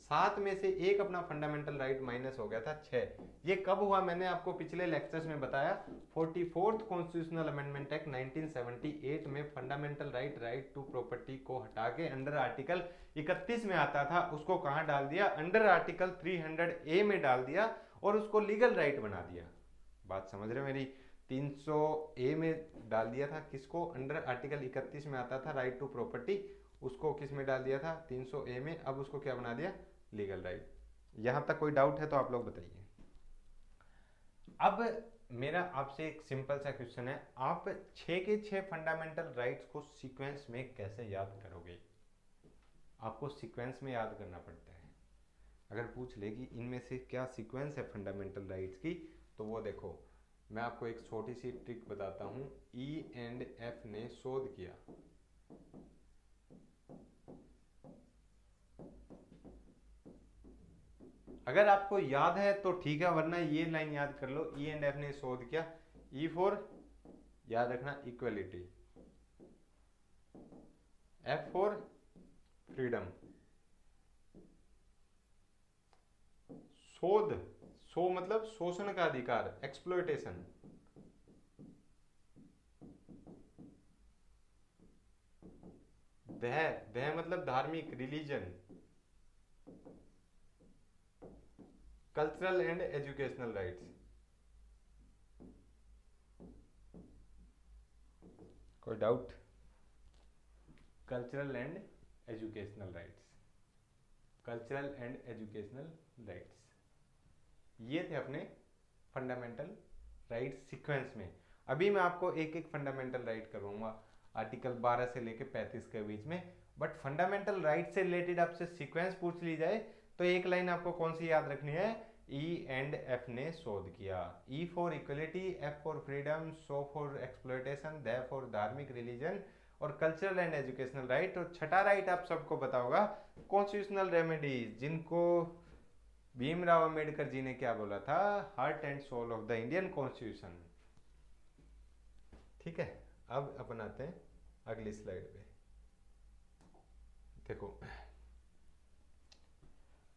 7 में से एक अपना फंडामेंटल राइट माइनस हो गया था 6। ये कब हुआ मैंने आपको पिछले लेक्चर्स में बताया, 44th कॉन्स्टिट्यूशनल अमेंडमेंट एक्ट 1978 में फंडामेंटल राइट टू प्रॉपर्टी को हटा के अंडर आर्टिकल 31 में आता था, उसको कहां डाल दिया? अंडर आर्टिकल 300A में डाल दिया और उसको लीगल राइट बना दिया। बात समझ रहे हो मेरी? 300A में डाल दिया था, किसको? अंडर आर्टिकल 31 में आता था राइट टू प्रॉपर्टी, उसको किस में डाल दिया था? 300A में। अब उसको क्या बना दिया? Legal right. यहां तक कोई डाउट है तो आप लोग बताइए। अब मेरा आपसे एक सिंपल सा क्वेश्चन है, आप 6 के 6 फंडामेंटल राइट्स को सीक्वेंस में कैसे याद करोगे? आपको सीक्वेंस में याद करना पड़ता है। अगर पूछ ले कि इनमें से क्या सीक्वेंस है फंडामेंटल राइट्स की, तो वो देखो, मैं आपको एक छोटी सी ट्रिक बताता हूँ। ई एंड एफ ने शोध किया, अगर आपको याद है तो ठीक है, वरना ये लाइन याद कर लो। ई एंड एफ ने शोध किया, ई फॉर याद रखना इक्वलिटी, एफ फॉर फ्रीडम। शोध, शो मतलब शोषण का अधिकार, एक्सप्लॉयटेशन। दह, दह मतलब धार्मिक, religion. Cultural and educational rights, कोई doubt? Cultural and educational rights, cultural and educational rights, ये थे अपने फंडामेंटल राइट्स सीक्वेंस में। अभी मैं आपको एक एक फंडामेंटल राइट करवाऊंगा, आर्टिकल 12 से लेके 35 के बीच में। बट फंडामेंटल राइट से रिलेटेड आपसे सीक्वेंस पूछ ली जाए तो एक लाइन आपको कौन सी याद रखनी है? ई एंड एफ ने शोध किया। E for equality, F for freedom, so for exploitation, the for धार्मिक रिलीजन, और कल्चरल एंड एजुकेशनल राइट। और छठा राइट आप सबको पता होगा, कॉन्स्टिट्यूशनल रेमेडीज, जिनको भीमराव अंबेडकर जी ने क्या बोला था? Heart and soul of the Indian constitution. ठीक है, अब अपन आते हैं अगली स्लाइड पे। देखो,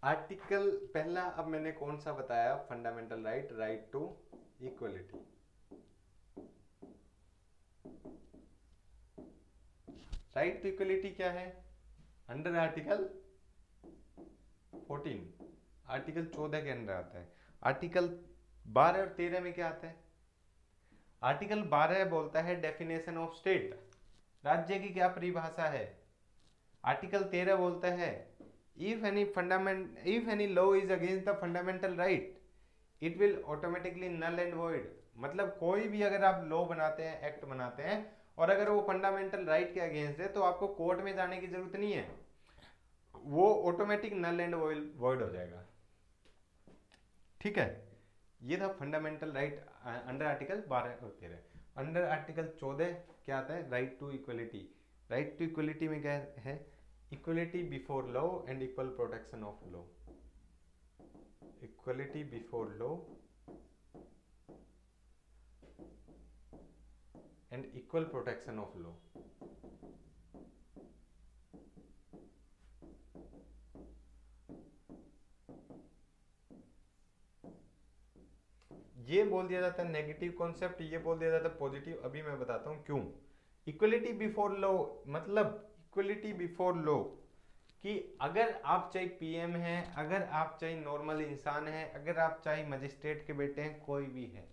आर्टिकल पहला, अब मैंने कौन सा बताया? Fundamental right, right to equality. Right to equality क्या है? अंडर आर्टिकल 14, आर्टिकल 14 के अंदर आता है। आर्टिकल 12 और 13 में क्या आता है? आर्टिकल 12 बोलता है डेफिनेशन ऑफ स्टेट, राज्य की क्या परिभाषा है। आर्टिकल 13 बोलता है if any law is against the fundamental right it will automatically null and void। मतलब कोई भी अगर आप लॉ बनाते हैं, एक्ट बनाते हैं, और अगर वो फंडामेंटल राइट के अगेंस्ट है, तो आपको कोर्ट में जाने की जरूरत नहीं है, वो ऑटोमेटिक नल एंड वॉइड हो जाएगा। ठीक है, ये था फंडामेंटल राइट अंडर आर्टिकल 12 और 13। अंडर आर्टिकल 14 क्या आता है? Right to equality. Right to equality में क्या है? Equality before law and equal protection of law. Equality before law and equal protection of law. ये बोल दिया जाता है नेगेटिव कॉन्सेप्ट, ये बोल दिया जाता है पॉजिटिव। अभी मैं बताता हूं क्यों। इक्वलिटी बिफोर लॉ मतलब इक्वलिटी बिफोर लॉ कि अगर आप चाहे पीएम हैं, अगर आप चाहे नॉर्मल इंसान हैं, अगर आप चाहे मजिस्ट्रेट के बेटे हैं, कोई भी है,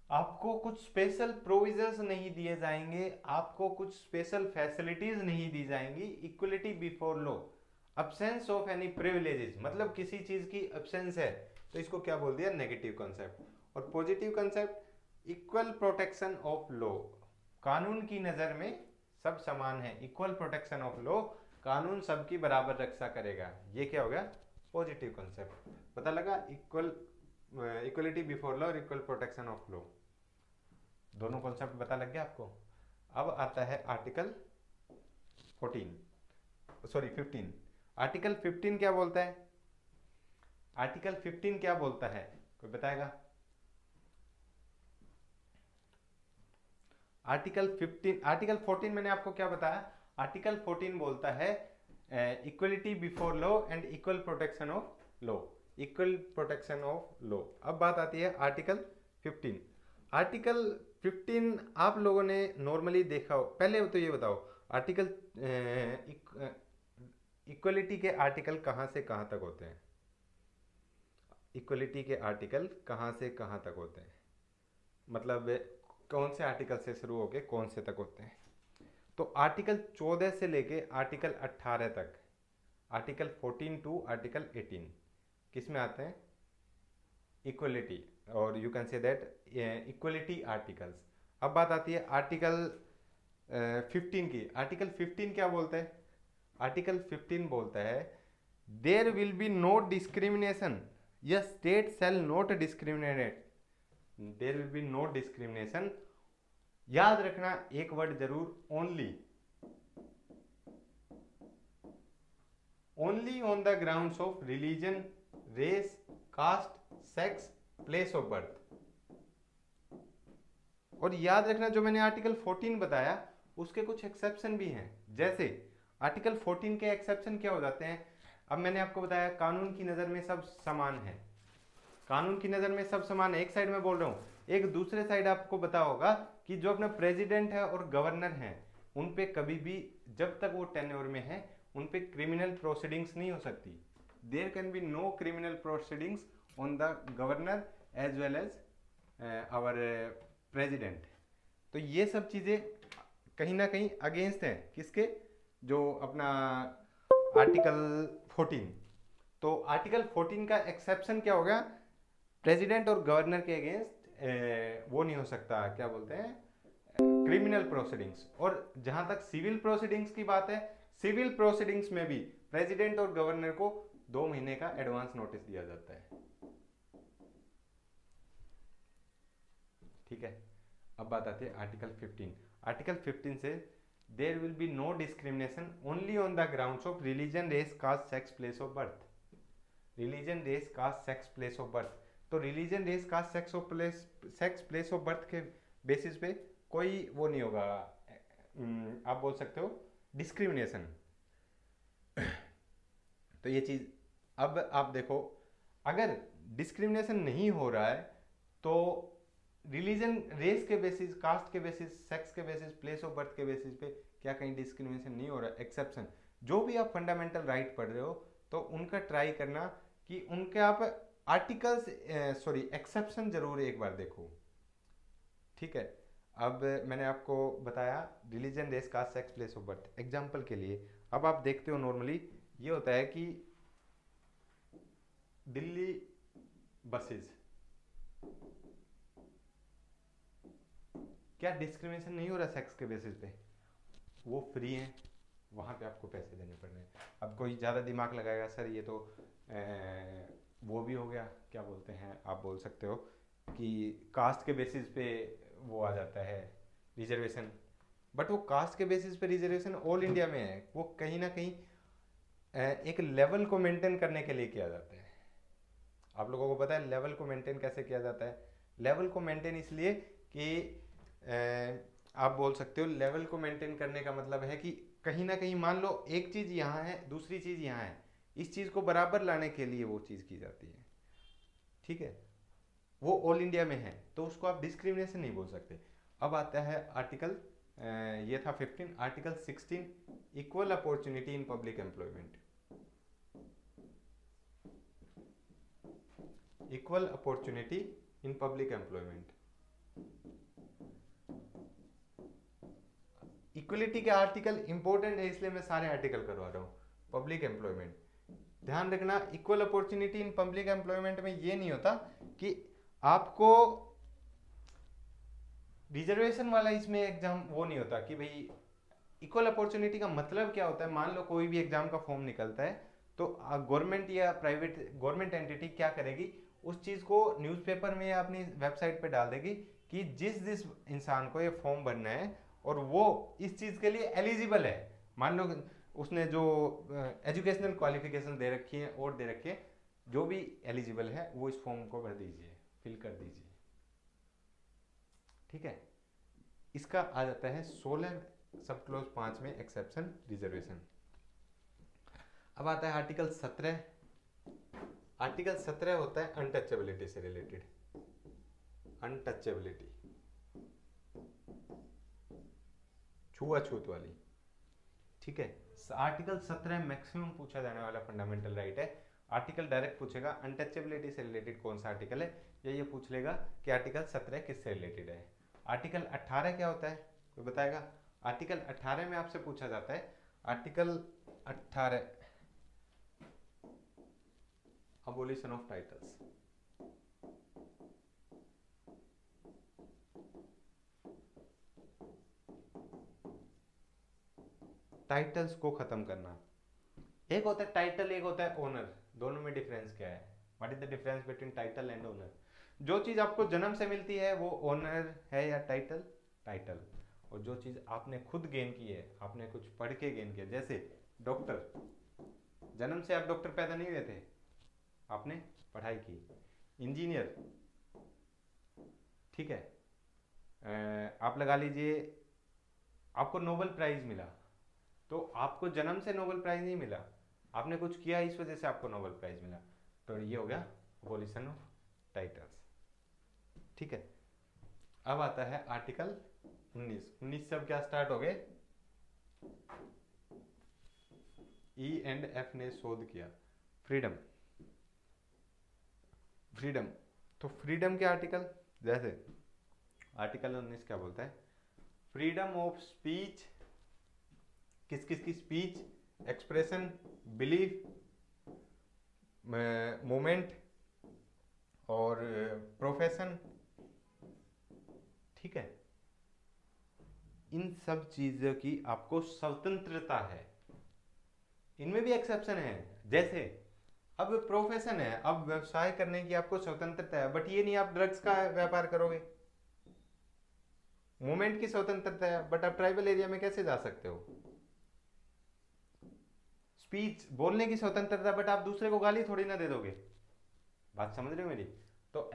आपको कुछ स्पेशल प्रोविजंस नहीं दिए जाएंगे, आपको कुछ स्पेशल फैसिलिटीज नहीं दी जाएंगी। Equality before law, absence of any privileges, मतलब किसी चीज की अब्सेंस है, तो इसको क्या बोल दिया? Negative concept. और positive concept, equal protection of law, कानून की नजर में सब समान है। इक्वल प्रोटेक्शन ऑफ लॉ, कानून सबकी बराबर रक्षा करेगा। ये क्या हो गया? Positive concept. पता लगा? इक्वलिटी बिफोर लॉ और इक्वल प्रोटेक्शन ऑफ लॉ, दोनों कॉन्सेप्ट पता लग गया आपको। अब आता है आर्टिकल 15। आर्टिकल 15 क्या बोलता है? आर्टिकल 15 क्या बोलता है, कोई बताएगा? आर्टिकल 14 मैंने आपको क्या बताया? आर्टिकल 14 बोलता है equality before law and equal protection of law. Equal protection of law. अब बात आती है आर्टिकल 15। आर्टिकल 15 आप लोगों ने नॉर्मली देखा हो। पहले तो ये बताओ, आर्टिकल इक्वलिटी के आर्टिकल कहाँ से कहाँ तक होते हैं? इक्वलिटी के आर्टिकल कहाँ से कहाँ तक होते हैं? मतलब कौन से आर्टिकल से शुरू होके कौन से तक होते हैं? तो आर्टिकल 14 से लेके आर्टिकल 18 तक, आर्टिकल 14 टू आर्टिकल 18 किस में आते हैं? इक्वलिटी, और you can say that equality articles. अब बात आती है आर्टिकल 15 की। आर्टिकल 15 क्या बोलता है? आर्टिकल 15 बोलता है there will be no discrimination, yes state shall not discriminate, there will be no discrimination. याद रखना एक वर्ड जरूर, only, only on the grounds of religion, race, caste, sex, place of birth. और याद रखना जो मैंने आर्टिकल 14 बताया उसके कुछ एक्सेप्शन भी हैं। जैसे आर्टिकल 14 के एक्सेप्शन क्या हो जाते हैं? अब मैंने आपको बताया कानून की नज़र में सब समान है, कानून की नज़र में सब समान है, एक साइड में बोल रहा हूँ। एक दूसरे साइड आपको पता होगा कि जो अपना प्रेसिडेंट है और गवर्नर है उन पे कभी भी, जब तक वो टेन्योर में है, उन पे क्रिमिनल प्रोसीडिंग्स नहीं हो सकती। There can be no criminal proceedings on the governor as well as our president. तो ये सब चीज़ें कहीं ना कहीं अगेंस्ट हैं किसके? जो अपना आर्टिकल 14। तो आर्टिकल 14 का एक्सेप्शन क्या होगा? प्रेसिडेंट और गवर्नर के अगेंस्ट वो नहीं हो सकता, क्या बोलते हैं, क्रिमिनल प्रोसीडिंग्स। और जहां तक सिविल प्रोसीडिंग्स की बात है, सिविल प्रोसीडिंग्स में भी प्रेसिडेंट और गवर्नर को 2 महीने का एडवांस नोटिस दिया जाता है। ठीक है। अब बात आती है आर्टिकल 15। आर्टिकल 15 से there will be no discrimination only on the grounds of religion, race, caste, sex, place of birth. Religion, race, caste, sex, place of birth. तो religion, race, caste, sex, place of birth के basis पे कोई वो नहीं होगा, आप बोल सकते हो डिस्क्रिमिनेशन। तो ये चीज़, अब आप देखो, अगर डिस्क्रिमिनेशन नहीं हो रहा है तो रिलीजन, रेस के बेसिस, कास्ट के बेसिस, सेक्स के बेसिस, प्लेस ऑफ बर्थ के बेसिस पे क्या कहीं डिस्क्रिमिनेशन नहीं हो रहा? एक्सेप्शन, जो भी आप फंडामेंटल राइट पढ़ रहे हो तो उनका ट्राई करना कि उनके आप आर्टिकल्स, सॉरी एक्सेप्शन जरूर एक बार देखो। ठीक है। अब मैंने आपको बताया religion, race, caste, sex, place of birth. Example के लिए अब आप देखते हो नॉर्मली ये होता है कि दिल्ली बसेस, क्या डिस्क्रिमिनेशन नहीं हो रहा सेक्स के बेसिस पे? वो फ्री हैं, वहाँ पे आपको पैसे देने पड़ रहे हैं। अब कोई ज़्यादा दिमाग लगाएगा सर ये तो वो भी हो गया, क्या बोलते हैं, आप बोल सकते हो कि कास्ट के बेसिस पे वो आ जाता है रिजर्वेशन। बट वो कास्ट के बेसिस पे रिजर्वेशन ऑल इंडिया में है, वो कहीं ना कहीं एक लेवल को मेंटेन करने के लिए किया जाता है। आप लोगों को पता है लेवल को मेंटेन कैसे किया जाता है? लेवल को मेंटेन इसलिए कि आप बोल सकते हो लेवल को मेंटेन करने का मतलब है कि कहीं ना कहीं मान लो एक चीज़ यहाँ है, दूसरी चीज़ यहाँ है, इस चीज़ को बराबर लाने के लिए वो चीज़ की जाती है। ठीक है। वो ऑल इंडिया में है तो उसको आप डिस्क्रिमिनेशन नहीं बोल सकते। अब आता है आर्टिकल, ये था 15। Article 16, equal opportunity in public employment. Equal opportunity in public employment. Equality के आर्टिकल इंपॉर्टेंट है इसलिए मैं सारे आर्टिकल करवा रहा हूँ। पब्लिक एम्प्लॉयमेंट, ध्यान रखना equal opportunity in public employment में ये नहीं होता कि आपको रिजर्वेशन वाला इसमें एग्जाम वो नहीं होता कि भाई इक्वल अपॉर्चुनिटी का मतलब क्या होता है। मान लो कोई भी एग्जाम का फॉर्म निकलता है तो गवर्नमेंट या प्राइवेट गवर्नमेंट एंटिटी क्या करेगी, उस चीज़ को न्यूज़पेपर में या अपनी वेबसाइट पे डाल देगी कि जिस जिस इंसान को ये फॉर्म भरना है और वो इस चीज़ के लिए एलिजिबल है, मान लो उसने जो एजुकेशनल क्वालिफिकेशन दे रखी है और दे रखी है, जो भी एलिजिबल है वो इस फॉर्म को भर दीजिए, फिल कर दीजिए। ठीक है। इसका आ जाता है 16 सब क्लोज 5 में एक्सेप्शन रिजर्वेशन। अब आता है आर्टिकल 17। आर्टिकल 17 होता है अनटचेबिलिटी से रिलेटेड। अनटचेबिलिटी, छुआछूत वाली। ठीक है। आर्टिकल 17 मैक्सिमम पूछा जाने वाला फंडामेंटल राइट है। आर्टिकल डायरेक्ट पूछेगा अनटचेबिलिटी से रिलेटेड कौन सा आर्टिकल है, या ये पूछ लेगा कि आर्टिकल 17 किससे रिलेटेड है। आर्टिकल 18 क्या होता है, कोई बताएगा? आर्टिकल 18 में आपसे पूछा जाता है, article 18 abolition of titles. Titles को खत्म करना। एक होता है टाइटल, एक होता है ओनर। दोनों में डिफरेंस क्या है? What is the difference between title and owner? जो चीज आपको जन्म से मिलती है वो ओनर है या टाइटल? टाइटल। और जो चीज आपने खुद गेन की है, आपने कुछ पढ़ के गेन किया, जैसे डॉक्टर, जन्म से आप डॉक्टर पैदा नहीं हुए थे, आपने पढ़ाई की। इंजीनियर, ठीक है, आप लगा लीजिए आपको नोबेल प्राइज मिला, तो आपको जन्म से नोबेल प्राइज नहीं मिला, आपने कुछ किया इस वजह से आपको नोबेल प्राइज मिला। तो ये हो गया अबॉलिशन ऑफ टाइटल्स, ठीक है। अब आता है आर्टिकल 19 से अब क्या स्टार्ट हो गए? ई एंड एफ ने शोध किया फ्रीडम। फ्रीडम, तो फ्रीडम के आर्टिकल, जैसे आर्टिकल 19 क्या बोलता है? फ्रीडम ऑफ स्पीच, किस किस की स्पीच, एक्सप्रेशन, बिलीफ, मूवमेंट और प्रोफेशन, ठीक है। इन सब चीजों की आपको स्वतंत्रता है। इनमें भी एक्सेप्शन है, जैसे अब प्रोफेशन है, अब व्यवसाय करने की आपको स्वतंत्रता है, बट ये नहीं आप ड्रग्स का व्यापार करोगे। मूवमेंट की स्वतंत्रता है, बट आप ट्राइबल एरिया में कैसे जा सकते हो? स्पीच, बोलने की स्वतंत्रता, बट आप दूसरे को गाली थोड़ी ना दे दोगे। बात समझ रहे हो मेरी? तो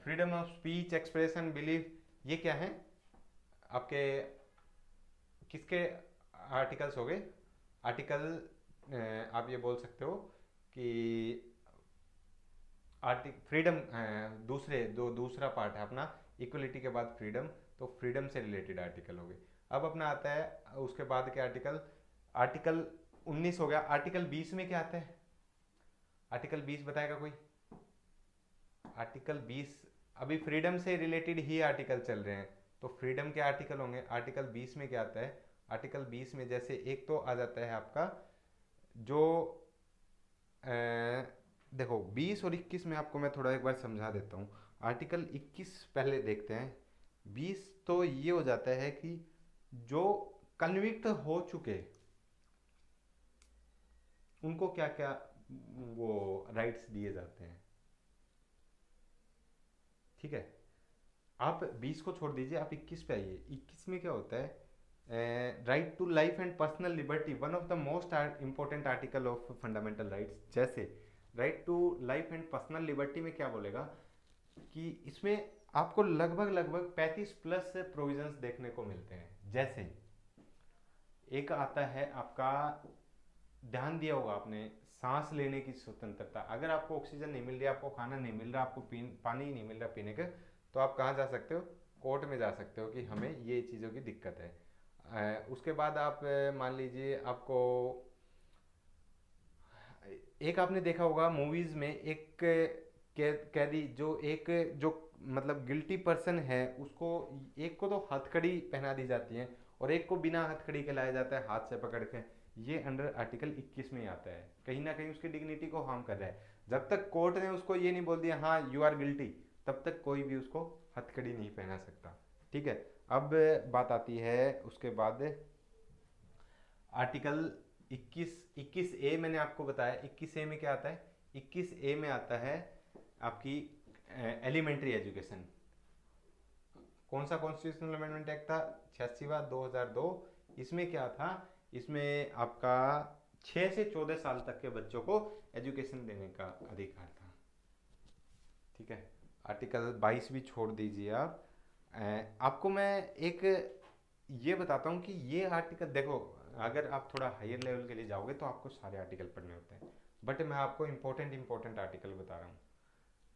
freedom of speech, expression, belief, ये क्या है आपके, किसके आर्टिकल्स हो गए? आर्टिकल आप ये बोल सकते हो कि फ्रीडम, दूसरा पार्ट है अपना इक्वलिटी के बाद फ्रीडम, तो फ्रीडम से रिलेटेड आर्टिकल हो गए। अब अपना आता है उसके बाद के आर्टिकल, आर्टिकल 19 हो गया। आर्टिकल 20 में क्या आता है? आर्टिकल 20 बताएगा कोई? आर्टिकल 20 अभी फ्रीडम से रिलेटेड ही आर्टिकल चल रहे हैं, तो फ्रीडम के आर्टिकल होंगे। आर्टिकल 20 में क्या आता है? आर्टिकल 20 में जैसे एक तो आ जाता है आपका जो देखो 20 और 21 में आपको मैं थोड़ा एक बार समझा देता हूँ। आर्टिकल 21 पहले देखते हैं। 20 तो ये हो जाता है कि जो कन्विक्ट हो चुके उनको क्या क्या वो राइट्स दिए जाते हैं, ठीक है। आप 20 को छोड़ दीजिए, आप 21 पे आइए। 21 में क्या होता है? Right to life and personal liberty, one of the most important article of fundamental rights. जैसे right to life and personal liberty में क्या बोलेगा कि इसमें आपको लगभग 35 प्लस प्रोविजंस देखने को मिलते हैं। जैसे एक आता है आपका, ध्यान दिया होगा आपने, सांस लेने की स्वतंत्रता। अगर आपको ऑक्सीजन नहीं मिल रही, आपको खाना नहीं मिल रहा, आपको पानी नहीं मिल रहा पीने का, तो आप कहाँ जा सकते हो? कोर्ट में जा सकते हो कि हमें ये चीज़ों की दिक्कत है। उसके बाद आप मान लीजिए आपको एक, आपने देखा होगा मूवीज में एक कैदी जो मतलब गिल्टी पर्सन है, उसको एक को तो हथकड़ी पहना दी जाती है और एक को बिना हथकड़ी के लाया जाता है हाथ से पकड़ के। ये अंडर आर्टिकल 21 में ही आता है। कहीं ना कहीं उसकी डिग्निटी को हार्म कर रहा है। जब तक कोर्ट ने उसको ये नहीं बोल दिया हाँ यू आर गिल्टी, तब तक कोई भी उसको हथकड़ी नहीं पहना सकता, ठीक है। अब बात आती है उसके बाद आर्टिकल 21 ए मैंने आपको बताया। 21 ए में क्या आता है? 21 ए में आता है आपकी एलिमेंट्री एजुकेशन। कौन सा कॉन्स्टिट्यूशनल अमेंडमेंट एक्ट था? 86वां 2002। इसमें क्या था? इसमें आपका 6 से 14 साल तक के बच्चों को एजुकेशन देने का अधिकार था, ठीक है। आर्टिकल 22 भी छोड़ दीजिए आप। आपको मैं एक ये बताता हूँ कि ये आर्टिकल देखो, अगर आप थोड़ा हायर लेवल के लिए जाओगे तो आपको सारे आर्टिकल पढ़ने होते हैं, बट मैं आपको इंपॉर्टेंट आर्टिकल बता रहा हूँ।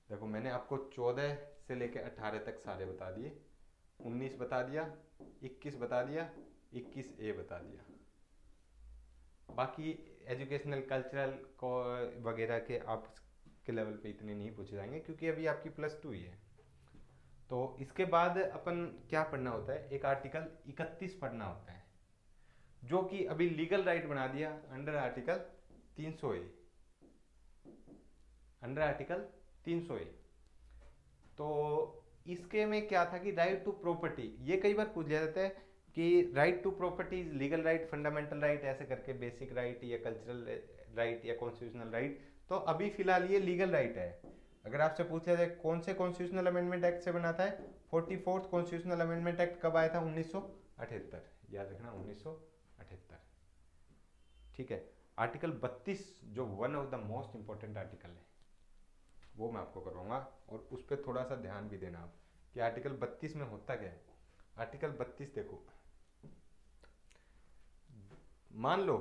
देखो मैंने आपको 14 से लेकर 18 तक सारे बता दिए, 19 बता दिया, 21 बता दिया, 21 ए बता दिया। बाकी एजुकेशनल कल्चरल को वगैरह के आप के लेवल पे इतने नहीं पूछे जाएंगे क्योंकि अभी आपकी +2 ही है। तो इसके बाद अपन क्या पढ़ना होता है? एक आर्टिकल 31 पढ़ना होता है जो कि अभी लीगल राइट बना दिया अंडर आर्टिकल 300 ए। अंडर आर्टिकल 300 ए तो इसके में क्या था कि राइट टू प्रॉपर्टी, ये कई बार पूछ लिया जाता है कि right to property, legal right, fundamental right, ऐसे करके बेसिक राइट या कल्चरल राइट या कॉन्स्टिट्यूशनल राइट। तो अभी फिलहाल ये लीगल राइट है। अगर आपसे पूछा जाए कौन से कॉन्स्टिट्यूशनल अमेंडमेंट एक्ट से बनाता है, 44th कॉन्स्टिट्यूशनल अमेंडमेंट एक्ट कब आया था? 1978, याद रखना 1978। ठीक है। आर्टिकल 32 जो one of the most important article है वो मैं आपको करवाऊंगा, और उस पर थोड़ा सा ध्यान भी देना आप कि आर्टिकल 32 में होता क्या है। आर्टिकल 32 देखो, मान लो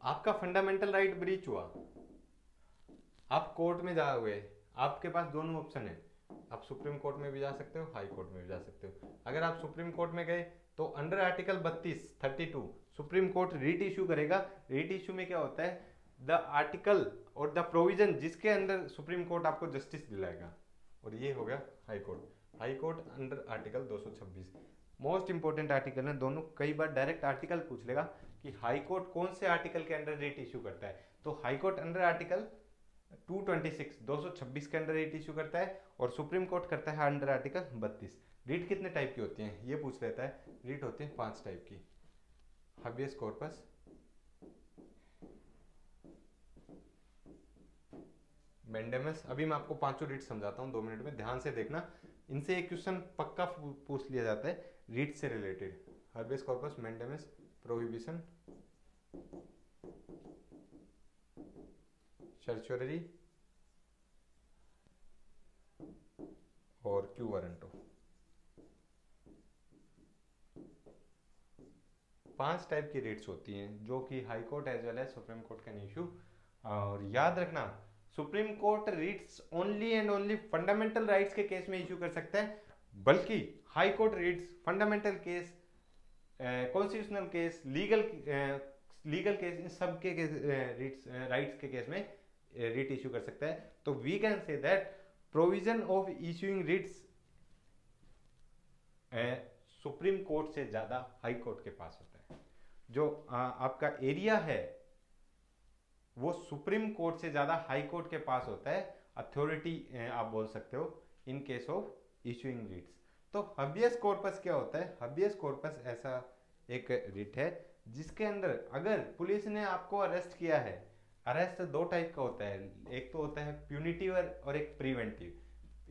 आपका फंडामेंटल राइट ब्रीच हुआ, आप कोर्ट में जाओगे, आपके पास दोनों ऑप्शन है, आप सुप्रीम कोर्ट में भी जा सकते हो, हाई कोर्ट में भी जा सकते हो। अगर आप सुप्रीम कोर्ट में गए तो under article 32 supreme court writ issue करेगा। रीट इश्यू में क्या होता है, द आर्टिकल और द प्रोविजन जिसके अंदर सुप्रीम कोर्ट आपको जस्टिस दिलाएगा, और ये हो गया high court. High court under article 226 most important article है दोनों। कई बार डायरेक्ट आर्टिकल पूछ लेगा कि हाई कोर्ट कौन से आर्टिकल के अंडर रीट इश्यू करता है, तो हाई कोर्ट अंडर आर्टिकल 226 के अंडर रीट इश्यू करता है, और सुप्रीम कोर्ट करता है अंडर आर्टिकल 32। रीट कितने टाइप की होती हैं ये पूछ लेता है। रीट होती है 5 टाइप की। हाबियस कॉर्पस, मैंडेमस, अभी मैं आपको पांचों रीट समझाता हूँ 2 मिनट में, ध्यान से देखना। इनसे एक क्वेश्चन पक्का पूछ लिया जाता है रीट से रिलेटेड। हाबियस कॉर्पस, मैंडेमस, प्रोहिबिशन, सर्चुरी और क्यू वारंटो। 5 टाइप की रीट्स होती हैं जो कि high court as well as supreme court can issue. और याद रखना supreme court writs only and only fundamental rights के केस में इशू कर सकता है, बल्कि high court writs fundamental case, constitutional case, legal case, इन सब के रीट्स राइट्स के केस में रीट इशू कर सकता है। तो we can say that provision of issuing writs supreme court से ज्यादा हाई कोर्ट के पास होता है। जो आपका एरिया है वो सुप्रीम कोर्ट से ज्यादा हाई कोर्ट के पास होता है, अथॉरिटी आप बोल सकते हो इन केस ऑफ इशूइंग रीट्स। तो हबियस कॉर्पस क्या होता है? हबियस कॉर्पस ऐसा एक रिट है जिसके अंदर अगर पुलिस ने आपको अरेस्ट किया है, अरेस्ट 2 टाइप का होता है, एक तो होता है प्यूनिटिव और एक प्रिवेंटिव।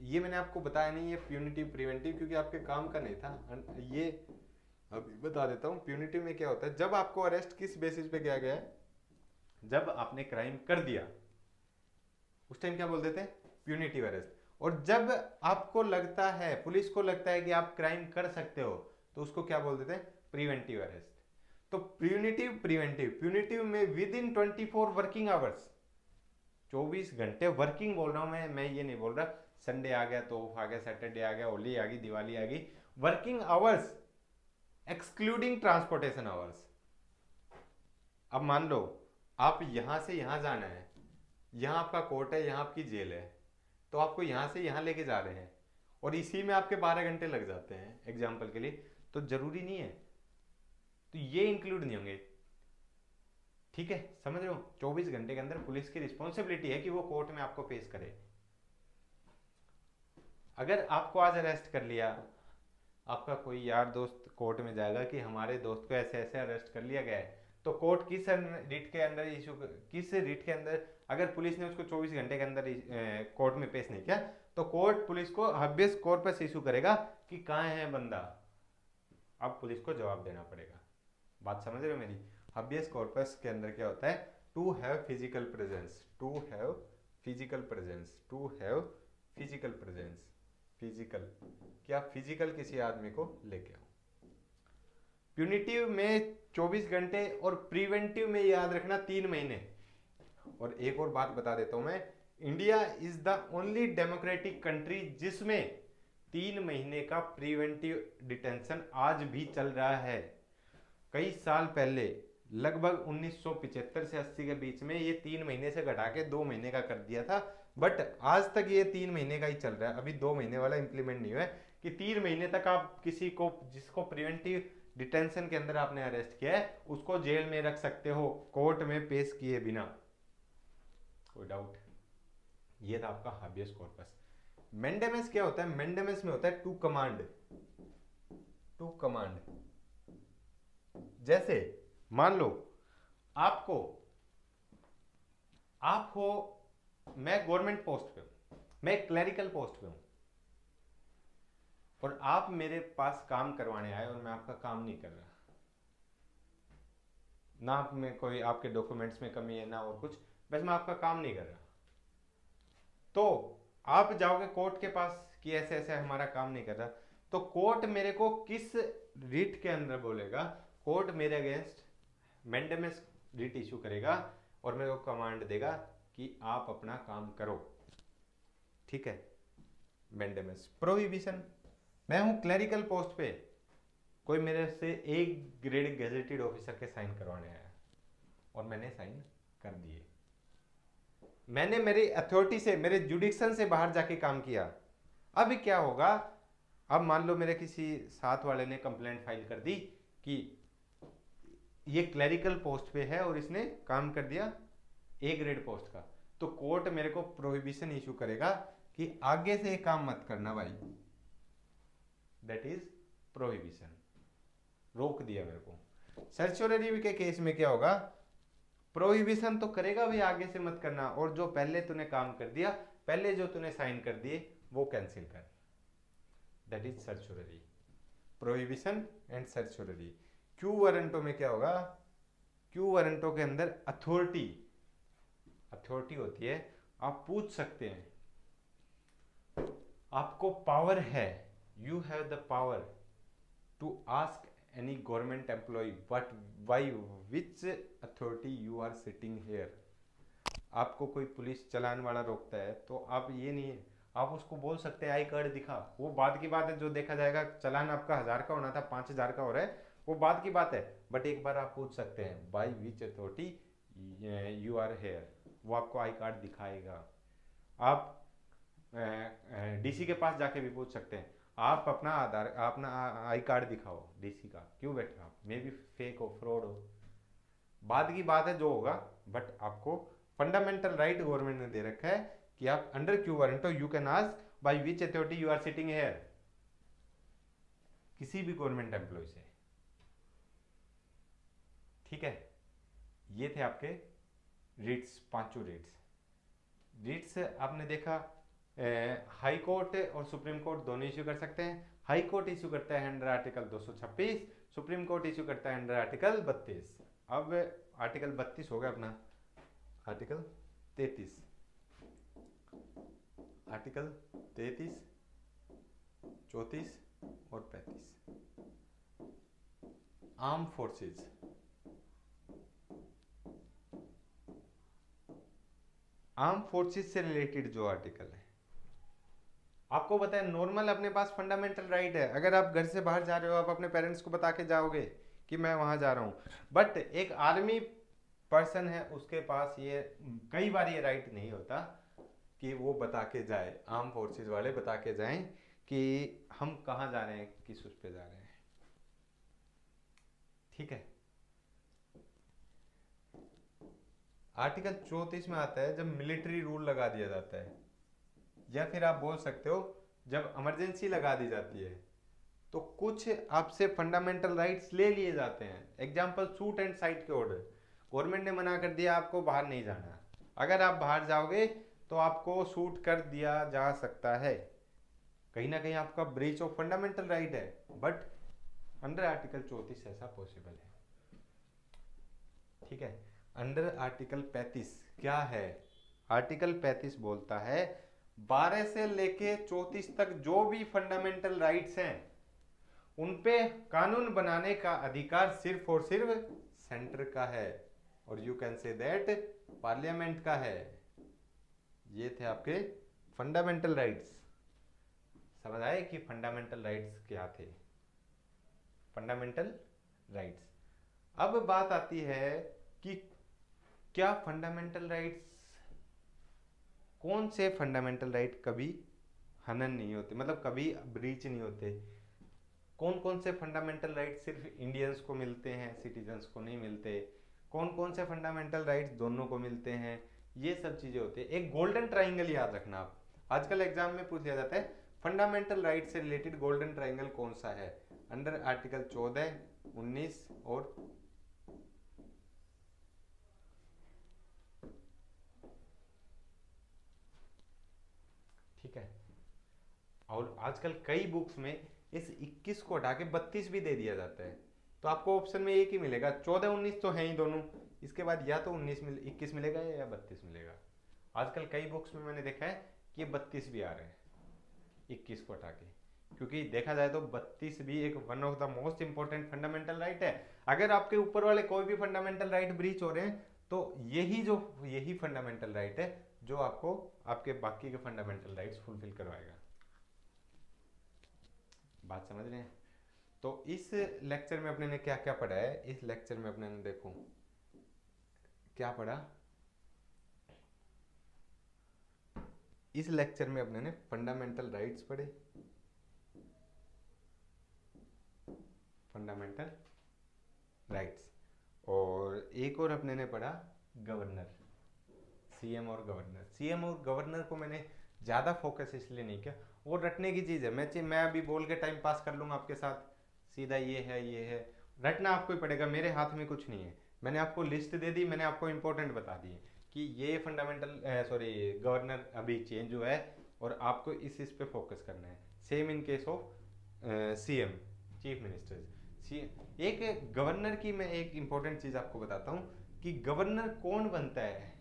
ये मैंने आपको बताया नहीं, ये प्यूनिटिव प्रिवेंटिव क्योंकि आपके काम का नहीं था, ये अभी बता देता हूँ। प्यूनिटिव में क्या होता है, जब आपको अरेस्ट किस बेसिस पे किया गया है, जब आपने क्राइम कर दिया उस टाइम क्या बोल देते हैं, प्यूनिटिव अरेस्ट। और जब आपको लगता है, पुलिस को लगता है कि आप क्राइम कर सकते हो, तो उसको क्या बोल देते हैं, प्रिवेंटिव अरेस्ट। तो प्यूनिटिव प्रिवेंटिव, प्यूनिटिव में विद इन 24 वर्किंग आवर्स, 24 घंटे वर्किंग बोल रहा हूं मैं ये नहीं बोल रहा संडे आ गया तो ऑफ आ गया, सैटरडे आ गया, होली आ गई, दिवाली आ गई, working hours excluding transportation hours. अब मान लो आप यहां से यहां जाना है, यहां आपका कोर्ट है, यहां आपकी जेल है, तो आपको यहां से यहां लेके जा रहे हैं और इसी में आपके 12 घंटे लग जाते हैं एग्जाम्पल के लिए, तो जरूरी नहीं है, तो ये इंक्लूड नहीं होंगे। ठीक है, समझ रहे हो? 24 घंटे के अंदर पुलिस की रिस्पॉन्सिबिलिटी है कि वो कोर्ट में आपको पेश करे। अगर आपको आज अरेस्ट कर लिया, आपका कोई यार दोस्त कोर्ट में जाएगा कि हमारे दोस्त को ऐसे ऐसे अरेस्ट कर लिया गया है, तो कोर्ट किस रीट के अंदर इशू, किस रीट के अंदर, अगर पुलिस ने उसको 24 घंटे के अंदर कोर्ट में पेश नहीं किया, तो कोर्ट पुलिस को हबियस कॉर्पस इशू करेगा कि कहाँ है बंदा, अब पुलिस को जवाब देना पड़ेगा। बात समझ रहे हो मेरी? हबियस कॉर्पस के अंदर क्या होता है, to have physical presence, to have physical presence, to have physical presence, physical, क्या फिजिकल किसी आदमी को लेके आओ। प्यूनिटिव में 24 घंटे और प्रिवेंटिव में याद रखना 3 महीने। और एक और बात बता देता हूं मैं, India is the only democratic country जिसमें 3 महीने का प्रिवेंटिव डिटेंशन आज भी चल रहा है। कई साल पहले लगभग 1975 से 80 के बीच में ये 3 महीने से घटा के 2 महीने का कर दिया था, बट आज तक ये 3 महीने का ही चल रहा है। अभी 2 महीने वाला इंप्लीमेंट नहीं हुआ है कि 3 महीने तक आप किसी को, जिसको प्रिवेंटिव डिटेंशन के अंदर आपने अरेस्ट किया है, उसको जेल में रख सकते हो कोर्ट में पेश किए बिना, कोई डाउट? ये था आपका हाबियस कॉर्पस। मेंडेमस क्या होता है? मेंडेमस में होता है टू कमांड, टू कमांड। जैसे मान लो आपको, आप हो, मैं गवर्नमेंट पोस्ट पे हूं, मैं एक क्लरिकल पोस्ट पे हूं, और आप मेरे पास काम करवाने आए और मैं आपका काम नहीं कर रहा, ना आप में कोई आपके डॉक्यूमेंट्स में कमी है ना और कुछ, बस मैं आपका काम नहीं कर रहा, तो आप जाओगे कोर्ट के पास कि ऐसे ऐसे हमारा काम नहीं कर रहा, तो कोर्ट मेरे को किस रिट के अंदर बोलेगा? कोर्ट मेरे अगेंस्ट मैंडेमस रिट इशू करेगा और मेरे को कमांड देगा कि आप अपना काम करो। ठीक है, मैंडेमस। प्रोहिबिशन, मैं हूं क्लरिकल पोस्ट पे, कोई मेरे से एक ग्रेड गेजेटेड ऑफिसर के साइन करवाने आया और मैंने साइन कर दिए, मैंने मेरी अथॉरिटी से, मेरे जुडिक्शन से बाहर जाके काम किया। अब क्या होगा? अब मान लो मेरे किसी साथ वाले ने कंप्लेंट फाइल कर दी कि ये क्लरिकल पोस्ट पे है और इसने काम कर दिया ए ग्रेड पोस्ट का, तो कोर्ट मेरे को प्रोहिबिशन इशू करेगा कि आगे से काम मत करना भाई, दैट इज प्रोहिबिशन, रोक दिया मेरे को। सर्चोररी के केस में क्या होगा? प्रोहिबिशन तो करेगा भी आगे से मत करना, और जो पहले तूने काम कर दिया, पहले जो तूने साइन कर दिए वो कैंसिल कर, that is certiorari. Prohibition and certiorari. Quo warranto में क्या होगा? क्यू वारंटो के अंदर अथॉरिटी, अथॉरिटी होती है, आप पूछ सकते हैं, आपको पावर है, you have the power to ask any government employee what why which authority you are sitting here। आपको कोई पुलिस चलान वाला रोकता है तो आप ये नहीं है, आप उसको बोल सकते हैं आई कार्ड दिखा, वो बाद की बात है, जो देखा जाएगा, चलान आपका 1000 का होना था 5000 का हो रहा है, वो बाद की बात है, बट एक बार आप पूछ सकते हैं by which authority you are here, वो आपको आई कार्ड दिखाएगा। आप डीसी के पास जाके भी पूछ सकते हैं, आप अपना आधार, अपना आई कार्ड दिखाओ डीसी का, क्यों बैठे आप, मे बी फेक हो, फ्रॉड हो, बाद की बात है जो होगा, बट आपको फंडामेंटल राइट गवर्नमेंट ने दे रखा है कि आप under quo warranto you can ask by which authority you are sitting here, किसी भी गवर्नमेंट एम्प्लॉय से। ठीक है, ये थे आपके रिट्स, पांचों रिट्स। रिट्स आपने देखा, हाई कोर्ट और सुप्रीम कोर्ट दोनों इश्यू कर सकते हैं। हाई कोर्ट इश्यू करता है under article 226, supreme court issue करता है अंडर आर्टिकल 32। अब आर्टिकल 32 हो गया अपना, आर्टिकल 33, आर्टिकल 33, 34 और 35, आर्म फोर्सेस। आर्म फोर्सेस से रिलेटेड जो आर्टिकल है, आपको पता है नॉर्मल अपने पास फंडामेंटल राइट है, अगर आप घर से बाहर जा रहे हो आप अपने पेरेंट्स को बता के जाओगे कि मैं वहां जा रहा हूं, बट एक आर्मी पर्सन है उसके पास ये कई बार ये राइट नहीं होता कि वो बता के जाए, आर्म फोर्सेस वाले बता के जाएं कि हम कहाँ जा रहे हैं, किस उस पे जा रहे हैं। ठीक है, आर्टिकल 34 में आता है जब मिलिट्री रूल लगा दिया जाता है, या फिर आप बोल सकते हो जब इमरजेंसी लगा दी जाती है तो कुछ आपसे फंडामेंटल राइट्स ले लिए जाते हैं। एग्जांपल, शूट एंड साइट के ऑर्डर, गवर्नमेंट ने मना कर दिया आपको बाहर नहीं जाना, अगर आप बाहर जाओगे तो आपको शूट कर दिया जा सकता है, कहीं ना कहीं आपका ब्रीच ऑफ फंडामेंटल राइट है, बट अंडर आर्टिकल 34 ऐसा पॉसिबल है। ठीक है, अंडर आर्टिकल 35 क्या है? आर्टिकल 35 बोलता है 12 से लेके 34 तक जो भी फंडामेंटल राइट्स हैं उन पे कानून बनाने का अधिकार सिर्फ और सिर्फ सेंटर का है, और you can say that parliament का है। ये थे आपके फंडामेंटल राइट्स। समझ आए कि फंडामेंटल राइट्स क्या थे? Fundamental rights. अब बात आती है कि क्या फंडामेंटल राइट्स, कौन से फंडामेंटल राइट कभी हनन नहीं होते, मतलब कभी ब्रीच नहीं होते, कौन कौन से फंडामेंटल राइट सिर्फ इंडियंस को मिलते हैं, सिटीजन्स को नहीं मिलते, कौन कौन से फंडामेंटल राइट्स दोनों को मिलते हैं, ये सब चीजें होती है। एक गोल्डन ट्राइंगल याद रखना आप, आजकल एग्जाम में पूछ लिया जाता है फंडामेंटल राइट से रिलेटेड गोल्डन ट्राइंगल कौन सा है, अंडर आर्टिकल 14, 19 और ठीक है। और आजकल कई बुक्स में इस 21 को हटा के 32 भी दे दिया जाता है, तो आपको ऑप्शन में एक ही मिलेगा, 14 19 तो है ही दोनों, इसके बाद या तो 21 मिलेगा या 32 मिलेगा। आजकल कई बुक्स में मैंने देखा है कि ये 32 भी आ रहे हैं 21 को हटा के, क्योंकि देखा जाए तो 32 भी एक one of the most important fundamental right है। अगर आपके ऊपर वाले कोई भी फंडामेंटल राइट ब्रीच हो रहे हैं तो यही फंडामेंटल राइट है जो आपको आपके बाकी के फंडामेंटल राइट्स फुलफिल करवाएगा। बात समझ रहे हैं? तो इस लेक्चर में अपने ने क्या क्या पढ़ा है, इस लेक्चर में अपने ने देखो क्या पढ़ा। इस लेक्चर में अपने ने फंडामेंटल राइट्स पढ़े, फंडामेंटल राइट्स, और एक और अपने ने पढ़ा गवर्नर, सीएम और गवर्नर। सीएम और गवर्नर को मैंने ज़्यादा फोकस इसलिए नहीं किया, वो रटने की चीज़ है, मैं अभी बोल के टाइम पास कर लूँगा आपके साथ, सीधा ये है, रटना आपको ही पड़ेगा, मेरे हाथ में कुछ नहीं है। मैंने आपको लिस्ट दे दी, मैंने आपको इंपॉर्टेंट बता दिए कि ये फंडामेंटल गवर्नर अभी चेंज हुआ है और आपको इस पे फोकस करना है। Same in case of CM, chief ministers. एक गवर्नर की मैं एक इंपॉर्टेंट चीज़ आपको बताता हूँ कि गवर्नर कौन बनता है।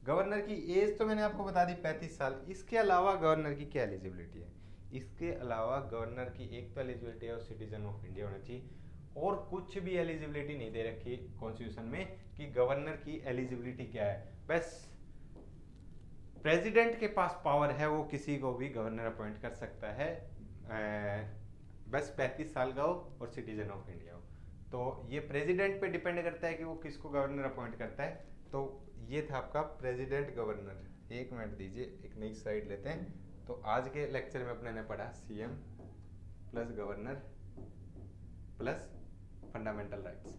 गवर्नर की एज तो मैंने आपको बता दी 35 साल, इसके अलावा गवर्नर की क्या एलिजिबिलिटी है? इसके अलावा गवर्नर की एक तो एलिजिबिलिटी है सिटीजन ऑफ इंडिया होना चाहिए, और कुछ भी एलिजिबिलिटी नहीं दे रखी कॉन्स्टिट्यूशन में कि गवर्नर की एलिजिबिलिटी क्या है। बस प्रेसिडेंट के पास पावर है, वो किसी को भी गवर्नर अपॉइंट कर सकता है, बस 35 साल का हो और सिटीजन ऑफ इंडिया हो। तो ये प्रेसिडेंट पे डिपेंड करता है कि वो किसको गवर्नर अपॉइंट करता है। तो ये था आपका प्रेसिडेंट गवर्नर। एक मिनट दीजिए, एक नई स्लाइड लेते हैं। तो आज के लेक्चर में अपने ने पढ़ा CM plus governor plus fundamental rights.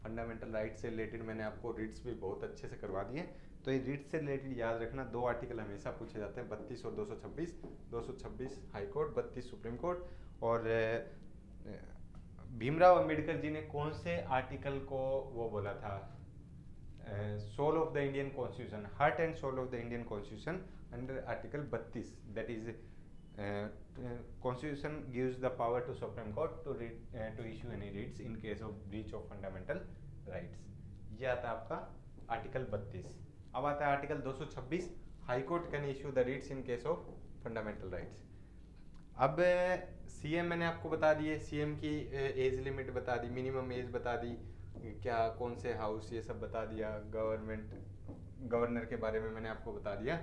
Fundamental rights से रिलेटेड मैंने आपको रिट्स भी बहुत अच्छे से करवा दिए। तो ये रिट्स से रिलेटेड याद रखना, 2 आर्टिकल हमेशा पूछे जाते हैं, 32 और 226। 226 हाई कोर्ट, 32 सुप्रीम कोर्ट। और भीमराव अंबेडकर जी ने कौन से आर्टिकल को वो बोला था, soul of the Indian constitution, heart and soul of the Indian constitution under article 32, that is Constitution gives the power to Supreme Court to issue any writs in case of breach of fundamental rights। ये आता है आपका article 32। अब आता है article 226, high court can issue the writs in case of fundamental rights. अब CM मैंने आपको बता दिए, सीएम की एज लिमिट बता दी, मिनिमम एज बता दी, क्या कौन से हाउस, ये सब बता दिया। गवर्नर के बारे में मैंने आपको बता दिया,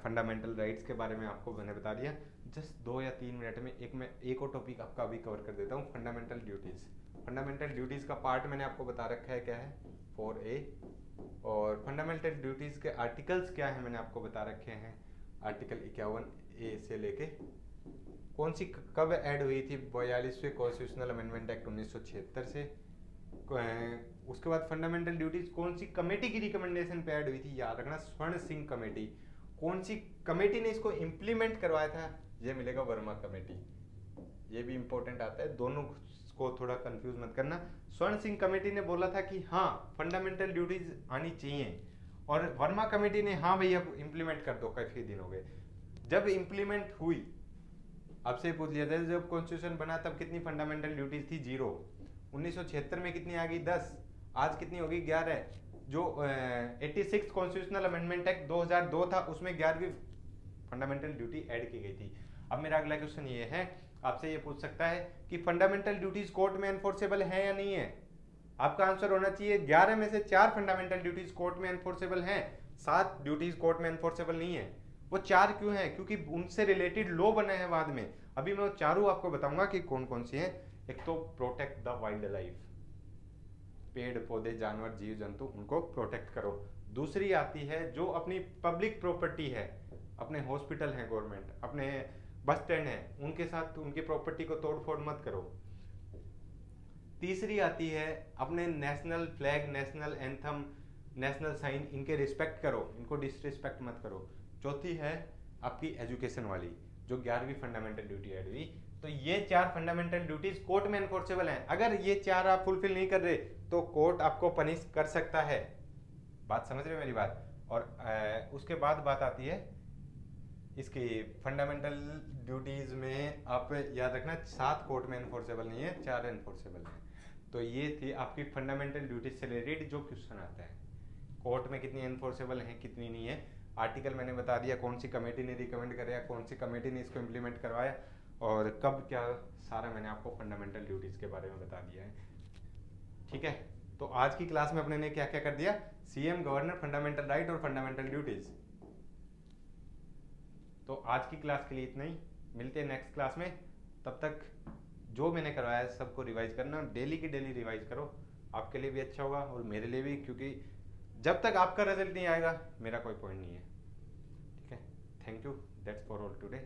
फंडामेंटल राइट्स के बारे में आपको मैंने बता दिया। जस्ट 2 या 3 मिनट में मैं एक और टॉपिक आपका अभी कवर कर देता हूँ, फंडामेंटल ड्यूटीज़। फंडामेंटल ड्यूटीज़ का पार्ट मैंने आपको बता रखा है क्या है, 4A। और फंडामेंटल ड्यूटीज़ के आर्टिकल्स क्या है मैंने आपको बता रखे हैं, आर्टिकल 51A से लेके कौन सी कब ऐड हुई थी, 42वें कॉन्स्टिट्यूशनल अमेंडमेंट एक्ट 1976 से। उसके बाद फंडामेंटल ड्यूटीज कौन सी कमेटी की रिकमेंडेशन पे ऐड हुई थी, याद रखना, स्वर्ण सिंह कमेटी। कौन सी कमेटी ने इसको इम्प्लीमेंट करवाया था, ये मिलेगा वर्मा कमेटी। ये भी इंपॉर्टेंट आता है, दोनों को थोड़ा कंफ्यूज मत करना। स्वर्ण सिंह कमेटी ने बोला था कि हाँ फंडामेंटल ड्यूटीज आनी चाहिए, और वर्मा कमेटी ने हाँ भैया इम्प्लीमेंट कर दो, काफी दिन हो गए। जब इम्प्लीमेंट हुई, आपसे पूछ लिया था जब कॉन्स्टिट्यूशन बना तब कितनी फंडामेंटल ड्यूटीज थी, 0। 1976 में कितनी आ गई, 10। आज कितनी होगी, 11। जो 86 कॉन्स्टिट्यूशनल अमेंडमेंट एक्ट 2002 था, उसमें 11वीं फंडामेंटल ड्यूटी ऐड की गई थी। अब मेरा अगला क्वेश्चन ये है, आपसे ये पूछ सकता है कि फंडामेंटल ड्यूटीज कोर्ट में एनफोर्सेबल है या नहीं है। आपका आंसर होना चाहिए 11 में से 4 फंडामेंटल ड्यूटीज कोर्ट में एनफोर्सेबल हैं, 7 ड्यूटीज कोर्ट में एनफोर्सेबल नहीं है। वो 4 क्यों है, क्योंकि उनसे रिलेटेड लॉ बने हैं बाद में। अभी मैं वो चारों आपको बताऊंगा कि कौन कौन सी हैं। एक तो प्रोटेक्ट द वाइल्ड लाइफ, पेड़ पौधे जानवर जीव जंतु उनको प्रोटेक्ट करो। दूसरी आती है जो अपनी पब्लिक प्रॉपर्टी है, अपने हॉस्पिटल हैं गवर्नमेंट, अपने बस स्टैंड है, उनके साथ उनकी प्रॉपर्टी को तोड़ फोड़ मत करो। तीसरी आती है अपने national flag, national anthem, national sign, इनके रिस्पेक्ट करो, इनको डिसरिस्पेक्ट मत करो। चौथी है आपकी एजुकेशन वाली, जो 11वीं फंडामेंटल ड्यूटी ऐड हुई। तो ये 4 फंडामेंटल ड्यूटीज कोर्ट में एनफोर्सेबल हैं। अगर ये 4 आप फुलफिल नहीं कर रहे तो कोर्ट आपको पनिश कर सकता है। बात समझ रहे हो मेरी बात? और उसके बाद बात आती है इसकी फंडामेंटल ड्यूटीज में, आप याद रखना 7 कोर्ट में एनफोर्सेबल नहीं है, 4 एनफोर्सेबल हैं। तो ये थी आपकी फंडामेंटल ड्यूटीज से रिलेटेड जो क्वेश्चन आता है, कोर्ट में कितनी एनफोर्सेबल हैं कितनी नहीं है। आर्टिकल मैंने बता दिया, कौन सी कमेटी ने रिकमेंड कराया, कौन सी कमेटी ने इसको इम्प्लीमेंट करवाया और कब क्या, सारा मैंने आपको फंडामेंटल ड्यूटीज के बारे में बता दिया है। ठीक है, तो आज की क्लास में अपने ने क्या क्या कर दिया, सीएम, गवर्नर, फंडामेंटल राइट और फंडामेंटल ड्यूटीज। तो आज की क्लास के लिए इतना ही, मिलते हैं नेक्स्ट क्लास में। तब तक जो मैंने करवाया है सबको रिवाइज करना, डेली की डेली रिवाइज करो, आपके लिए भी अच्छा होगा और मेरे लिए भी, क्योंकि जब तक आपका रिजल्ट नहीं आएगा मेरा कोई पॉइंट नहीं है। ठीक है, thank you, that's for all today.